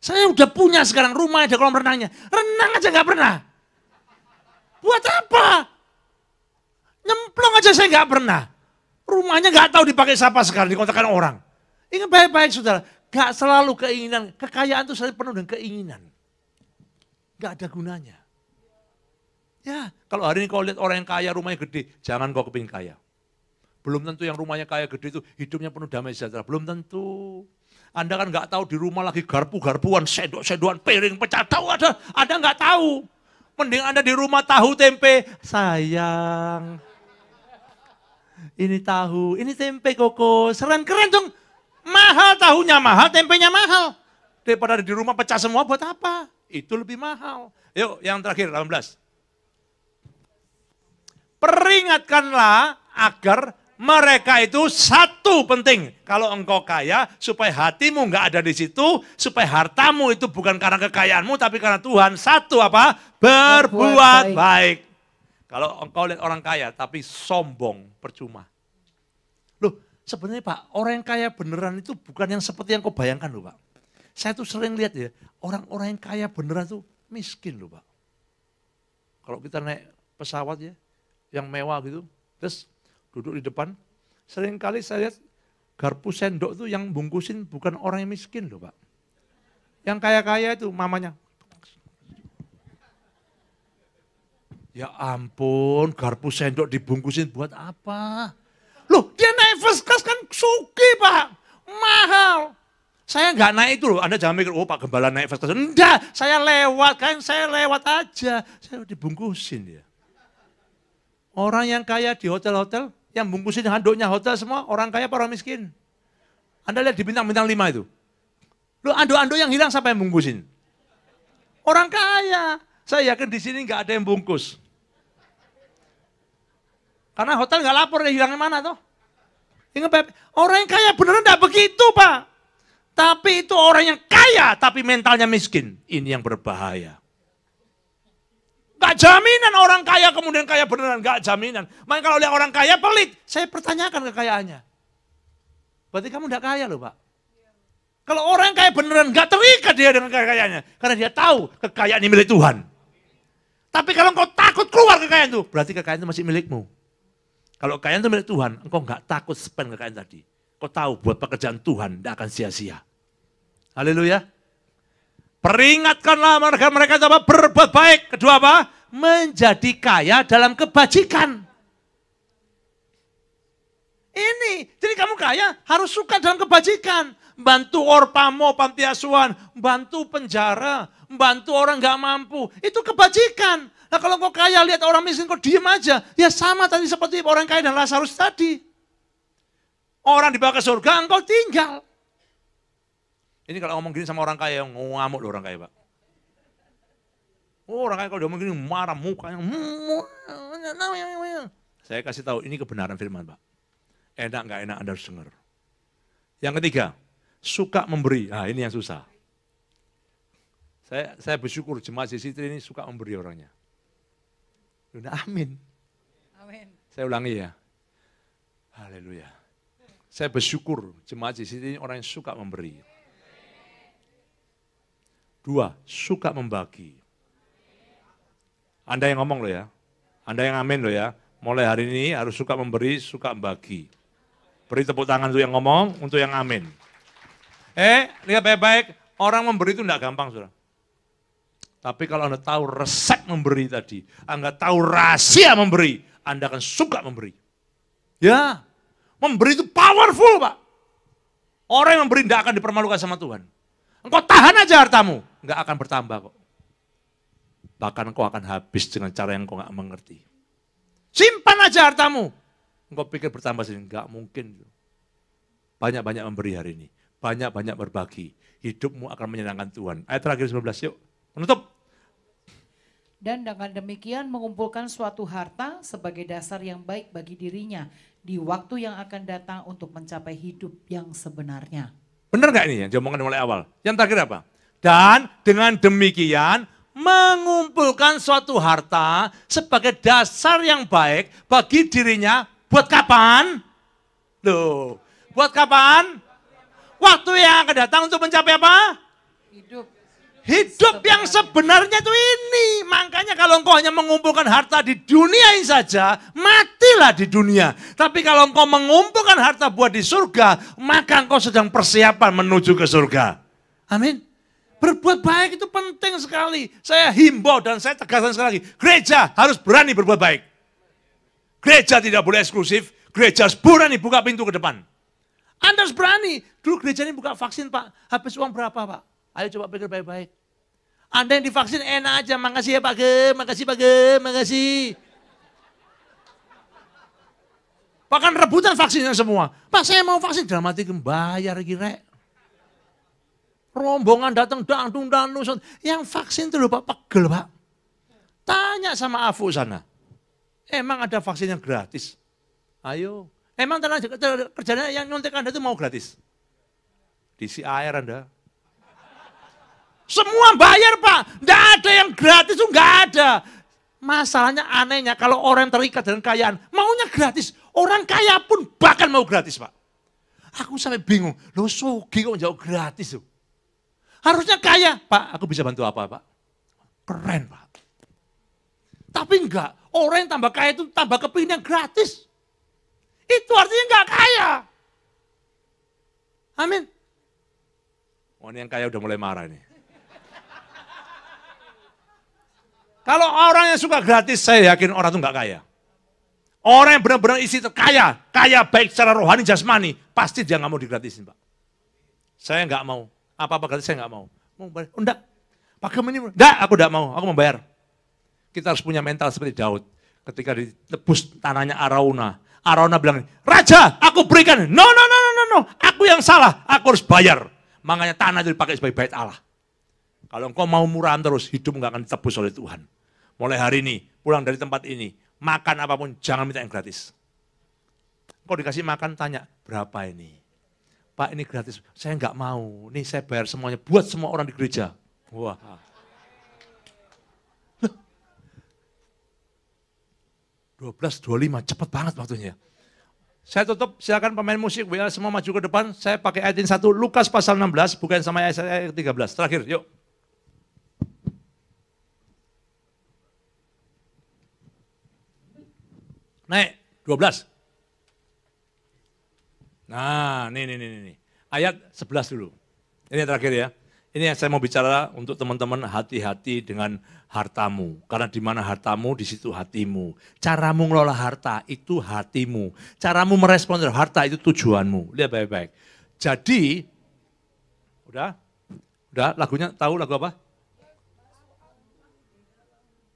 Saya udah punya sekarang rumah ada kolam renangnya. Renang aja nggak pernah. Buat apa? Nyemplung aja saya nggak pernah. Rumahnya nggak tahu dipakai siapa sekarang, dikontrakan orang. Ingat baik-baik saudara, nggak selalu keinginan. Kekayaan itu selalu penuh dengan keinginan. Nggak ada gunanya. Ya, kalau hari ini kau lihat orang yang kaya rumahnya gede, jangan kau kepingin kaya. Belum tentu yang rumahnya kaya gede itu hidupnya penuh damai sejahtera. Belum tentu. Anda kan nggak tahu di rumah lagi garpu-garpuan, sendok-sendokan, piring pecah. Tahu ada nggak tahu. Mending Anda di rumah tahu tempe. Sayang, ini tahu, ini tempe koko. Keren dong. Mahal tahunya mahal, tempenya mahal. Daripada di rumah pecah semua buat apa? Itu lebih mahal. Yuk yang terakhir 18. Peringatkanlah agar mereka itu satu penting. Kalau engkau kaya, supaya hatimu nggak ada di situ, supaya hartamu itu bukan karena kekayaanmu, tapi karena Tuhan. Satu apa? Berbuat baik. Kalau engkau lihat orang kaya, tapi sombong, percuma. Loh, sebenarnya Pak, orang yang kaya beneran itu bukan yang seperti yang kau bayangkan loh Pak. Saya tuh sering lihat ya, orang-orang yang kaya beneran tuh miskin loh Pak. Kalau kita naik pesawat ya, yang mewah gitu, terus duduk di depan, seringkali saya lihat garpu sendok itu yang bungkusin bukan orang yang miskin loh Pak. Yang kaya-kaya itu mamanya. Ya ampun, garpu sendok dibungkusin buat apa? Loh, dia naik first class kan suki Pak, mahal. Saya nggak naik itu loh, Anda jangan mikir, oh Pak Gembala naik first class. Enggak, saya lewat aja. Saya dibungkusin dia. Orang yang kaya di hotel-hotel, yang bungkusin handuknya hotel semua, orang kaya apa orang miskin? Anda lihat di bintang-bintang 5 itu. Loh, handuk-handuk yang hilang siapa yang bungkusin? Orang kaya. Saya yakin di sini nggak ada yang bungkus. Karena hotel nggak lapor dia hilangnya mana tuh. Ingat, orang yang kaya beneran nggak begitu Pak. Tapi itu orang yang kaya tapi mentalnya miskin. Ini yang berbahaya. Gak jaminan orang kaya kemudian kaya beneran, enggak jaminan. Makanya kalau lihat orang kaya pelit, saya pertanyakan kekayaannya. Berarti kamu enggak kaya loh Pak. Kalau orang kaya beneran, enggak terikat dia dengan kekayaannya. Karena dia tahu kekayaan ini milik Tuhan. Tapi kalau engkau takut keluar kekayaan itu, berarti kekayaan itu masih milikmu. Kalau kekayaan itu milik Tuhan, engkau enggak takut spend kekayaan tadi. Kau tahu buat pekerjaan Tuhan tidak akan sia-sia. Haleluya. Peringatkanlah mereka apa? Berbuat baik. Kedua apa? Menjadi kaya dalam kebajikan. Ini, jadi kamu kaya harus suka dalam kebajikan. Bantu orpamo, panti asuhan, bantu penjara, bantu orang nggak mampu. Itu kebajikan. Nah kalau kau kaya lihat orang miskin kau diem aja. Ya sama tadi seperti orang kaya dan Lazarus tadi. Orang dibawa ke surga, engkau tinggal. Ini kalau ngomong gini sama orang kaya, yang ngamuk loh orang kaya Pak. Oh, orang kaya kalau dia ngomong gini marah mukanya. Saya kasih tahu ini kebenaran firman Pak. Enak nggak enak Anda harus dengar. Yang ketiga, suka memberi. Nah ini yang susah. Saya bersyukur jemaat Sisitri ini suka memberi orangnya. Udah amin. Amin. Saya ulangi ya. Haleluya. Saya bersyukur jemaat Sisitri ini orang yang suka memberi. Dua, suka membagi. Anda yang ngomong loh ya. Anda yang amin loh ya. Mulai hari ini harus suka memberi, suka membagi. Beri tepuk tangan untuk yang ngomong, untuk yang amin. Lihat baik-baik, orang memberi itu tidak gampang, saudara. Tapi kalau Anda tahu resep memberi tadi, Anda tahu rahasia memberi, Anda akan suka memberi. Ya, memberi itu powerful, Pak. Orang yang memberi tidak akan dipermalukan sama Tuhan. Engkau tahan aja hartamu, nggak akan bertambah kok. Bahkan engkau akan habis dengan cara yang engkau nggak mengerti. Simpan aja hartamu. Engkau pikir bertambah sendiri, nggak mungkin. Banyak-banyak memberi hari ini. Banyak-banyak berbagi. Hidupmu akan menyenangkan Tuhan. Ayat terakhir 19, yuk. Menutup. Dan dengan demikian mengumpulkan suatu harta sebagai dasar yang baik bagi dirinya di waktu yang akan datang untuk mencapai hidup yang sebenarnya. Benar nggak ini yang diomongkan mulai awal? Yang terakhir apa? Dan dengan demikian mengumpulkan suatu harta sebagai dasar yang baik bagi dirinya. Buat kapan? Loh, buat kapan? Waktu yang akan datang untuk mencapai apa? Hidup yang sebenarnya itu ini. Makanya kalau engkau hanya mengumpulkan harta di dunia ini saja, matilah di dunia. Tapi kalau engkau mengumpulkan harta buat di surga, maka engkau sedang persiapan menuju ke surga. Amin. Berbuat baik itu penting sekali. Saya himbau dan saya tegaskan sekali lagi. Gereja harus berani berbuat baik. Gereja tidak boleh eksklusif. Gereja harus berani buka pintu ke depan. Anda harus berani. Dulu gereja ini buka vaksin Pak. Habis uang berapa Pak? Ayo coba pikir baik-baik. Anda yang divaksin enak aja. Makasih ya Pak Gem. Makasih Pak Gem. Makasih. Bahkan rebutan vaksinnya semua. Pak saya mau vaksin. Dalam hati bayar kira. Rombongan datang dangdung. Yang vaksin itu loh Pak pegel Pak. Tanya sama Afu sana. Emang ada vaksin yang gratis? Ayo. Emang tenaga kerjanya yang nyontek Anda itu mau gratis? Diisi air Anda. Semua bayar Pak. Tidak ada yang gratis itu nggak ada. Masalahnya anehnya kalau orang terikat dengan kekayaan, maunya gratis. Orang kaya pun bahkan mau gratis Pak. Aku sampai bingung. Loh Sogi kok jauh gratis tuh. Harusnya kaya. Pak aku bisa bantu apa Pak? Keren Pak. Tapi enggak. Orang yang tambah kaya itu tambah kepingin yang gratis. Itu artinya enggak kaya. Amin. Oh ini yang kaya udah mulai marah nih. Kalau orang yang suka gratis, saya yakin orang itu enggak kaya. Orang yang benar-benar isi kaya, kaya baik secara rohani, jasmani, pasti dia enggak mau digratisin Pak. Saya enggak mau. Apa-apa gratis saya enggak mau. Mau bayar? Oh, enggak. Pak Gem ini, enggak aku enggak mau, aku mau bayar. Kita harus punya mental seperti Daud. Ketika ditebus tanahnya Arauna. Arauna bilang, Raja aku berikan. No. Aku yang salah, aku harus bayar. Makanya tanah itu dipakai sebagai bait Allah. Kalau engkau mau murahan terus, hidup enggak akan ditebus oleh Tuhan. Mulai hari ini, pulang dari tempat ini, makan apapun jangan minta yang gratis. Engkau dikasih makan, tanya, berapa ini? Pak ini gratis, saya enggak mau. Nih saya bayar semuanya, buat semua orang di gereja. Wah. 12.25, cepat banget waktunya. Saya tutup, silakan pemain musik, semua maju ke depan. Saya pakai ayat ini satu, Lukas pasal 16, bukan sama ayat 13. Terakhir, yuk. Naik, 12. Nah, nih. Ayat 11 dulu. Ini yang terakhir ya. Ini yang saya mau bicara untuk teman-teman, hati-hati dengan hartamu. Karena di mana hartamu, di situ hatimu. Caramu ngelola harta, itu hatimu. Caramu merespon terhadap harta, itu tujuanmu. Lihat baik-baik. Jadi, udah lagunya tahu lagu apa?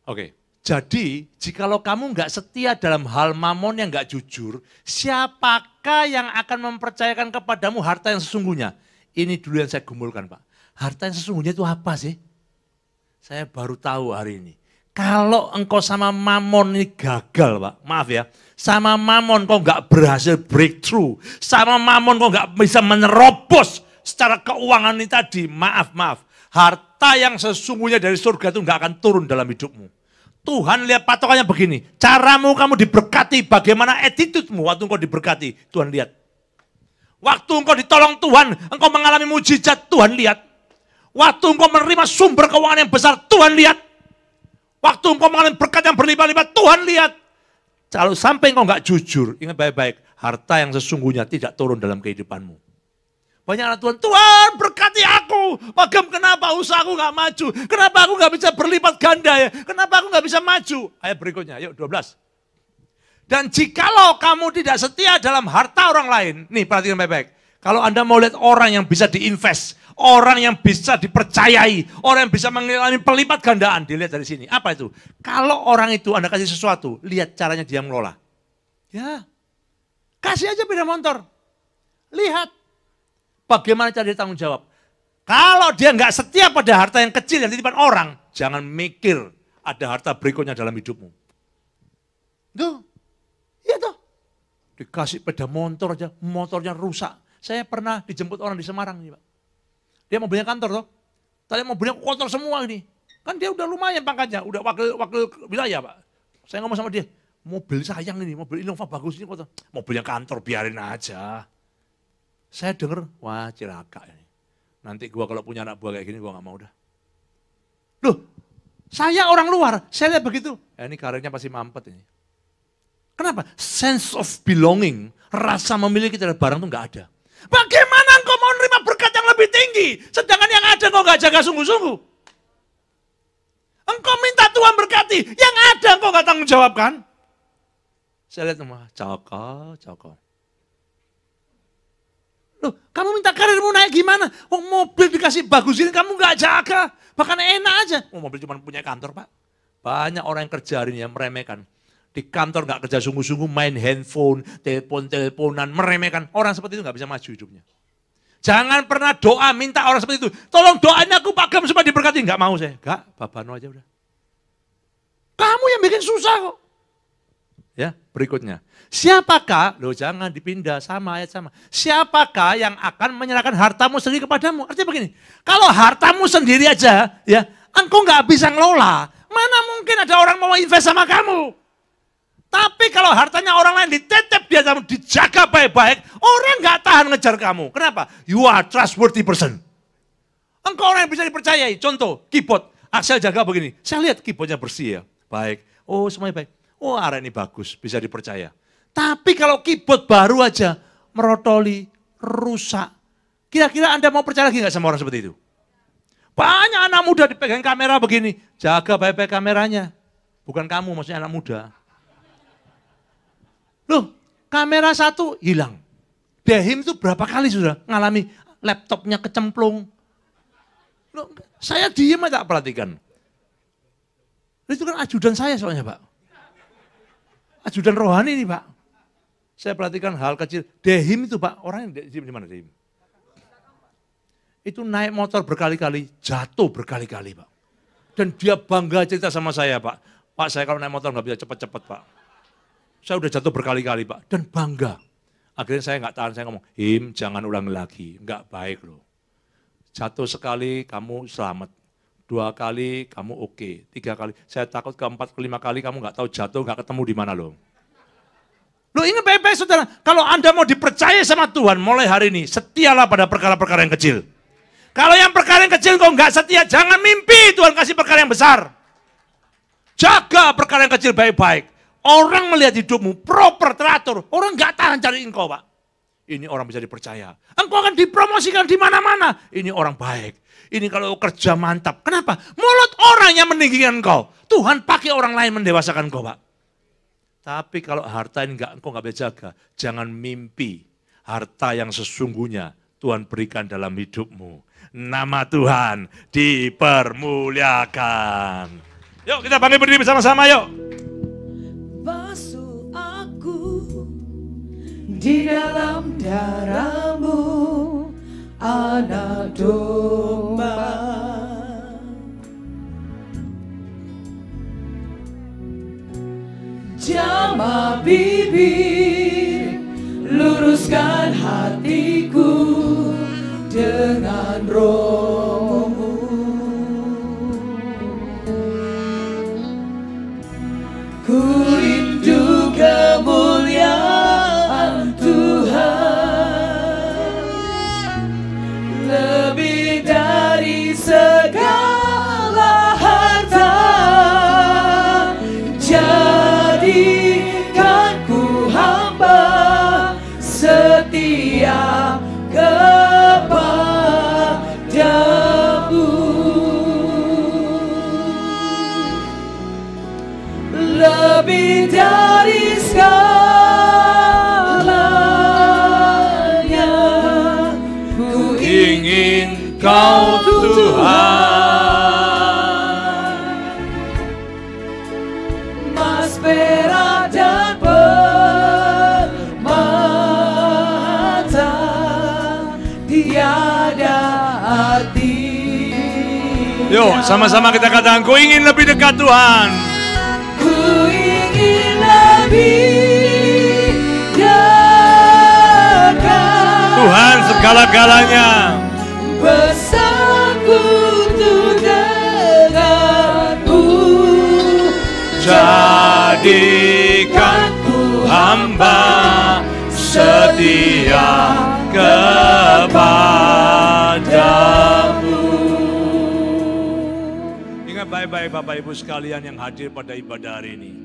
Oke. Jadi, jikalau kamu nggak setia dalam hal mamon yang nggak jujur, siapakah yang akan mempercayakan kepadamu harta yang sesungguhnya? Ini dulu yang saya gumulkan, Pak. Harta yang sesungguhnya itu apa sih? Saya baru tahu hari ini. Kalau engkau sama mamon ini gagal, Pak. Maaf ya. Sama mamon kau nggak berhasil breakthrough. Sama mamon kau nggak bisa menerobos secara keuangan ini tadi. Maaf. Harta yang sesungguhnya dari surga itu nggak akan turun dalam hidupmu. Tuhan lihat patokannya begini. Caramu kamu diberkati. Bagaimana attitude-mu waktu engkau diberkati. Tuhan lihat. Waktu engkau ditolong Tuhan. Engkau mengalami mujizat. Tuhan lihat. Waktu engkau menerima sumber keuangan yang besar, Tuhan lihat. Waktu engkau mengalami berkat yang berlimpah-limpah, Tuhan lihat. Kalau sampai engkau nggak jujur, ingat baik-baik, harta yang sesungguhnya tidak turun dalam kehidupanmu. Banyak anak Tuhan berkati aku. Kenapa usahaku nggak maju? Kenapa aku nggak bisa berlipat ganda ya? Kenapa aku nggak bisa maju? Ayat berikutnya, yuk 12. Dan jikalau kamu tidak setia dalam harta orang lain, nih perhatikan baik-baik. Kalau Anda mau lihat orang yang bisa diinvest, orang yang bisa dipercayai, orang yang bisa mengalami pelipat gandaan, dilihat dari sini. Apa itu? Kalau orang itu Anda kasih sesuatu, lihat caranya dia mengelola. Ya, kasih aja sepeda motor. Lihat bagaimana cara dia tanggung jawab. Kalau dia nggak setia pada harta yang kecil yang titipan orang, jangan mikir ada harta berikutnya dalam hidupmu. Tuh, iya tuh. Dikasih sepeda motor aja, motornya rusak. Saya pernah dijemput orang di Semarang nih, Pak. Dia mobilnya kantor toh. Tadi mobilnya kotor semua ini. Kan dia udah lumayan pangkatnya, udah wakil wilayah, Pak. Saya ngomong sama dia, mobil sayang ini, mobil Innova bagus ini kotor. Mobilnya kantor biarin aja. Saya dengar, wah cilaka ini. Nanti gua kalau punya anak buah kayak gini gua nggak mau dah. Loh, saya orang luar, saya lihat begitu. Ya ini karirnya pasti mampet ini. Kenapa? Sense of belonging, rasa memiliki terhadap barang itu nggak ada. Bagaimana engkau mau menerima berkat yang lebih tinggi, sedangkan yang ada engkau nggak jaga sungguh-sungguh? Engkau minta Tuhan berkati, yang ada engkau nggak tanggung jawab kan? Saya lihat semua, cokok. Loh, kamu minta karirmu naik gimana? Oh, mobil dikasih bagus ini kamu nggak jaga, bahkan enak aja. Oh, mobil cuma punya kantor, Pak. Banyak orang yang kerja hari ini yang meremehkan. Di kantor nggak kerja sungguh-sungguh, main handphone, telepon-teleponan, meremehkan. Orang seperti itu nggak bisa maju hidupnya. Jangan pernah doa, minta orang seperti itu. Tolong doain aku Pak Gam supaya diberkati. Nggak mau saya. Nggak, babano aja udah. Kamu yang bikin susah kok. Ya, berikutnya. Siapakah, loh jangan dipindah, sama ayat sama. Siapakah yang akan menyerahkan hartamu sendiri kepadamu? Artinya begini, kalau hartamu sendiri aja, ya, engkau nggak bisa ngelola. Mana mungkin ada orang mau invest sama kamu? Tapi kalau hartanya orang lain ditetep dia kamu dijaga baik-baik, orang nggak tahan ngejar kamu. Kenapa? You are trustworthy person. Engkau orang yang bisa dipercayai. Contoh, keyboard. Axel jaga begini. Saya lihat keyboardnya bersih ya. Baik. Oh semuanya baik. Oh area ini bagus, bisa dipercaya. Tapi kalau keyboard baru aja, merotoli, rusak. Kira-kira Anda mau percaya lagi nggak sama orang seperti itu? Banyak anak muda dipegang kamera begini. Jaga baik-baik kameranya. Bukan kamu, maksudnya anak muda. Loh, kamera satu hilang. Dehim itu berapa kali sudah ngalami laptopnya kecemplung. Loh, saya diem aja perhatikan. Itu kan ajudan saya soalnya Pak. Ajudan rohani ini Pak. Saya perhatikan hal kecil. Dehim itu Pak, orang yang di mana Dehim? Itu naik motor berkali-kali, jatuh berkali-kali Pak. Dan dia bangga cerita sama saya Pak. Pak saya kalau naik motor nggak bisa cepat-cepat Pak. Saya udah jatuh berkali-kali Pak, dan bangga. Akhirnya saya nggak tahan, saya ngomong, Him jangan ulang lagi, nggak baik loh. Jatuh sekali kamu selamat, 2 2 kali kamu oke, 3 kali. Saya takut keempat, kelima kali kamu nggak tahu jatuh, nggak ketemu di mana loh. Loh ingat baik-baik saudara, kalau Anda mau dipercaya sama Tuhan mulai hari ini, setialah pada perkara-perkara yang kecil. Kalau yang perkara yang kecil kau nggak setia, jangan mimpi Tuhan kasih perkara yang besar. Jaga perkara yang kecil baik-baik. Orang melihat hidupmu proper, teratur, orang nggak tahan cari engkau Pak. Ini orang bisa dipercaya. Engkau akan dipromosikan di mana-mana. Ini orang baik. Ini kalau kerja mantap. Kenapa? Mulut orang yang meninggikan engkau. Tuhan pakai orang lain mendewasakan engkau Pak. Tapi kalau harta ini engkau nggak bisa jaga, jangan mimpi harta yang sesungguhnya Tuhan berikan dalam hidupmu. Nama Tuhan dipermuliakan. Yuk kita bangkit berdiri bersama-sama yuk. Basuh aku di dalam darah-Mu, anak domba. Jamah bibir, luruskan hatiku dengan Roh-Mu. Ku rindu kemuliaan Tuhan, lebih dari segala harta. Jadikan ku hamba setia kepadamu, lebih dari segalanya. Ku ingin Kau Tuhan, emas, perak, dan permata tiada arti. Yuk sama-sama kita katakan, ku ingin lebih dekat Tuhan. Ku ingin lebih dekat Tuhan segala-galanya. bersekutu denganmu. Jadikan ku hamba setia kepadamu. Ingat baik-baik Bapak Ibu sekalian yang hadir pada ibadah hari ini.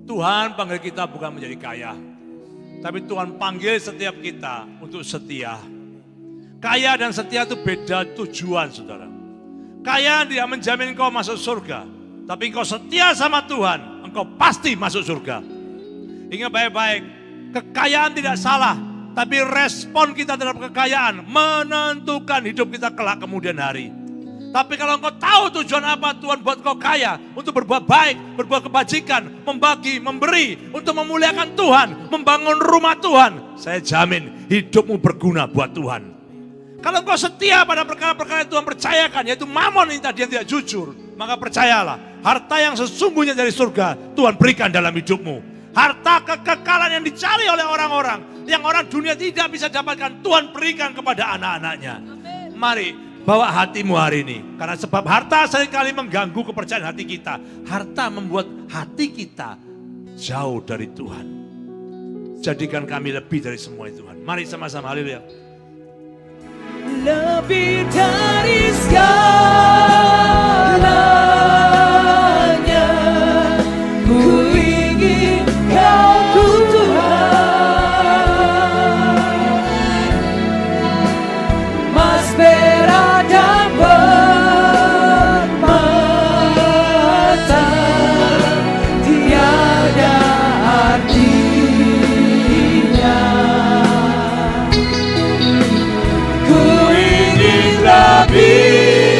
Tuhan panggil kita bukan menjadi kaya, tapi Tuhan panggil setiap kita untuk setia. Kaya dan setia itu beda tujuan saudara. Kaya tidak menjamin engkau masuk surga, tapi engkau setia sama Tuhan, engkau pasti masuk surga. Ingat baik-baik, kekayaan tidak salah, tapi respon kita terhadap kekayaan menentukan hidup kita kelak kemudian hari. Tapi kalau engkau tahu tujuan apa Tuhan buat engkau kaya, untuk berbuat baik, berbuat kebajikan, membagi, memberi, untuk memuliakan Tuhan, membangun rumah Tuhan, saya jamin hidupmu berguna buat Tuhan. Kalau engkau setia pada perkara-perkara yang Tuhan percayakan, yaitu mamon ini tadi yang tidak jujur, maka percayalah, harta yang sesungguhnya dari surga Tuhan berikan dalam hidupmu. Harta kekekalan yang dicari oleh orang-orang, yang orang dunia tidak bisa dapatkan, Tuhan berikan kepada anak-anaknya. Mari bawa hatimu hari ini, karena sebab harta seringkali mengganggu kepercayaan hati kita. Harta membuat hati kita jauh dari Tuhan. Jadikan kami lebih dari semua itu Tuhan. Mari sama-sama, haleluya. Lebih dari segalanya, ku ingin Kau Tuhan, emas, perak, dan permata tiada artinya. Ku ingin lebih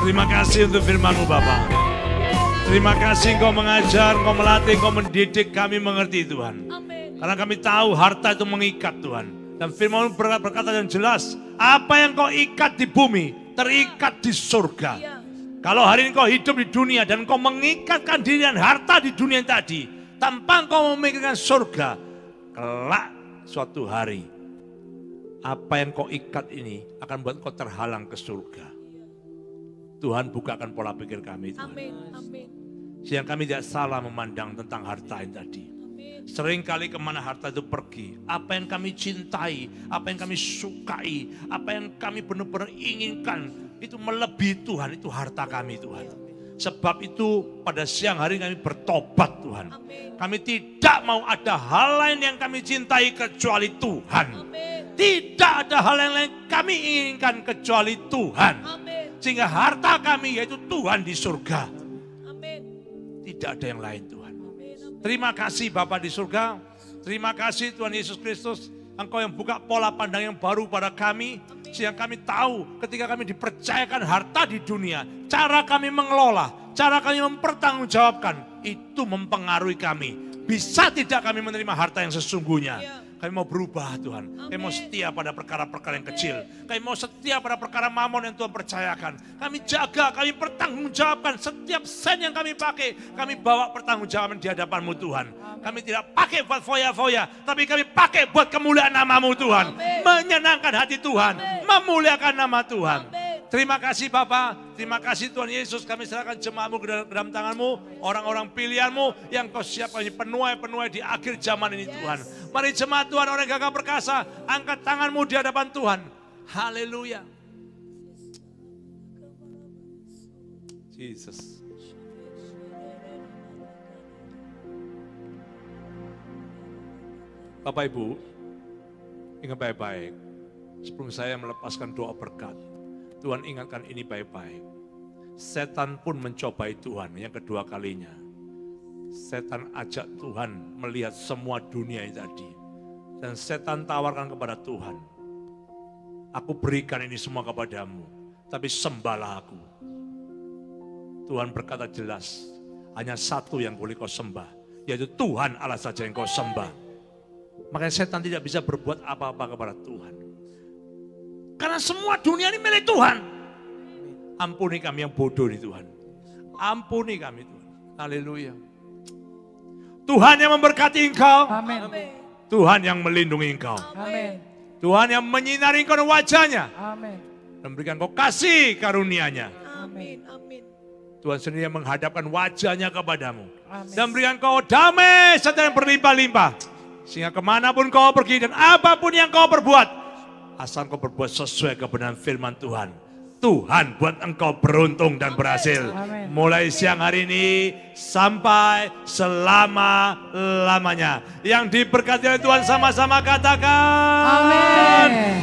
Terima kasih untuk firman-Mu Bapa. Terima kasih Engkau mengajar, Engkau melatih, Engkau mendidik kami mengerti Tuhan. Karena kami tahu harta itu mengikat Tuhan. Dan firman-Mu berkata yang jelas, apa yang Kau ikat di bumi, terikat di surga. Kalau hari ini kau hidup di dunia dan kau mengikatkan diri dan harta di dunia tadi, tanpa kau memikirkan surga, kelak suatu hari, apa yang kau ikat ini akan buat kau terhalang ke surga. Tuhan bukakan pola pikir kami. Tuhan. Sehingga kami tidak salah memandang tentang harta yang tadi. Seringkali kemana harta itu pergi, apa yang kami cintai, apa yang kami sukai, apa yang kami benar-benar inginkan, itu melebihi Tuhan, itu harta kami Tuhan. Sebab itu pada siang hari kami bertobat Tuhan. Kami tidak mau ada hal lain yang kami cintai kecuali Tuhan. Tidak ada hal yang lain kami inginkan kecuali Tuhan. Sehingga harta kami yaitu Tuhan di surga. Tidak ada yang lain Tuhan. Terima kasih Bapa di surga. Terima kasih Tuhan Yesus Kristus. Engkau yang buka pola pandang yang baru pada kami. Sehingga kami tahu ketika kami dipercayakan harta di dunia. Cara kami mengelola, cara kami mempertanggungjawabkan. Itu mempengaruhi kami. Bisa tidak kami menerima harta yang sesungguhnya. Kami mau berubah Tuhan. Kami mau setia pada perkara-perkara yang kecil. Kami mau setia pada perkara mamon yang Tuhan percayakan. Kami jaga, kami pertanggungjawabkan setiap sen yang kami pakai. Kami bawa pertanggungjawaban di hadapan-Mu Tuhan. Kami tidak pakai buat foya-foya. Tapi kami pakai buat kemuliaan nama-Mu Tuhan. Menyenangkan hati Tuhan. Memuliakan nama Tuhan. Terima kasih Bapa, terima kasih Tuhan Yesus. Kami serahkan jemaat-Mu ke dalam tangan-Mu. Orang-orang pilihan-Mu yang Kau siapkan penuai-penuai di akhir zaman ini Tuhan. Mari jemaat Tuhan, orang gagah perkasa, angkat tangan-Mu di hadapan Tuhan. Haleluya. Jesus. Bapak Ibu, ingat baik-baik. Sebelum saya melepaskan doa berkat, Tuhan ingatkan ini baik-baik. Setan pun mencobai Tuhan yang kedua kalinya. Setan ajak Tuhan melihat semua dunia ini tadi. Dan setan tawarkan kepada Tuhan. Aku berikan ini semua kepadamu. Tapi sembahlah aku. Tuhan berkata jelas. Hanya satu yang boleh kau sembah. Yaitu Tuhan Allah saja yang kau sembah. Makanya setan tidak bisa berbuat apa-apa kepada Tuhan. Karena semua dunia ini milik Tuhan. Ampuni kami yang bodoh ini Tuhan. Ampuni kami Tuhan. Haleluya. Tuhan yang memberkati engkau. Amin. Tuhan yang melindungi engkau. Amin. Tuhan yang menyinari engkau dengan wajahnya. Amin. Dan memberikan engkau kasih karunia-Nya. Amin. Tuhan sendiri yang menghadapkan wajahnya kepadamu. Amin. Dan memberikan engkau damai serta yang berlimpah-limpah. Sehingga kemanapun kau pergi dan apapun yang kau perbuat. Asal kau berbuat sesuai kebenaran firman Tuhan. Tuhan buat engkau beruntung dan berhasil. Amin. Mulai siang hari ini sampai selama-lamanya. Yang diberkati oleh Tuhan sama-sama katakan. Amin.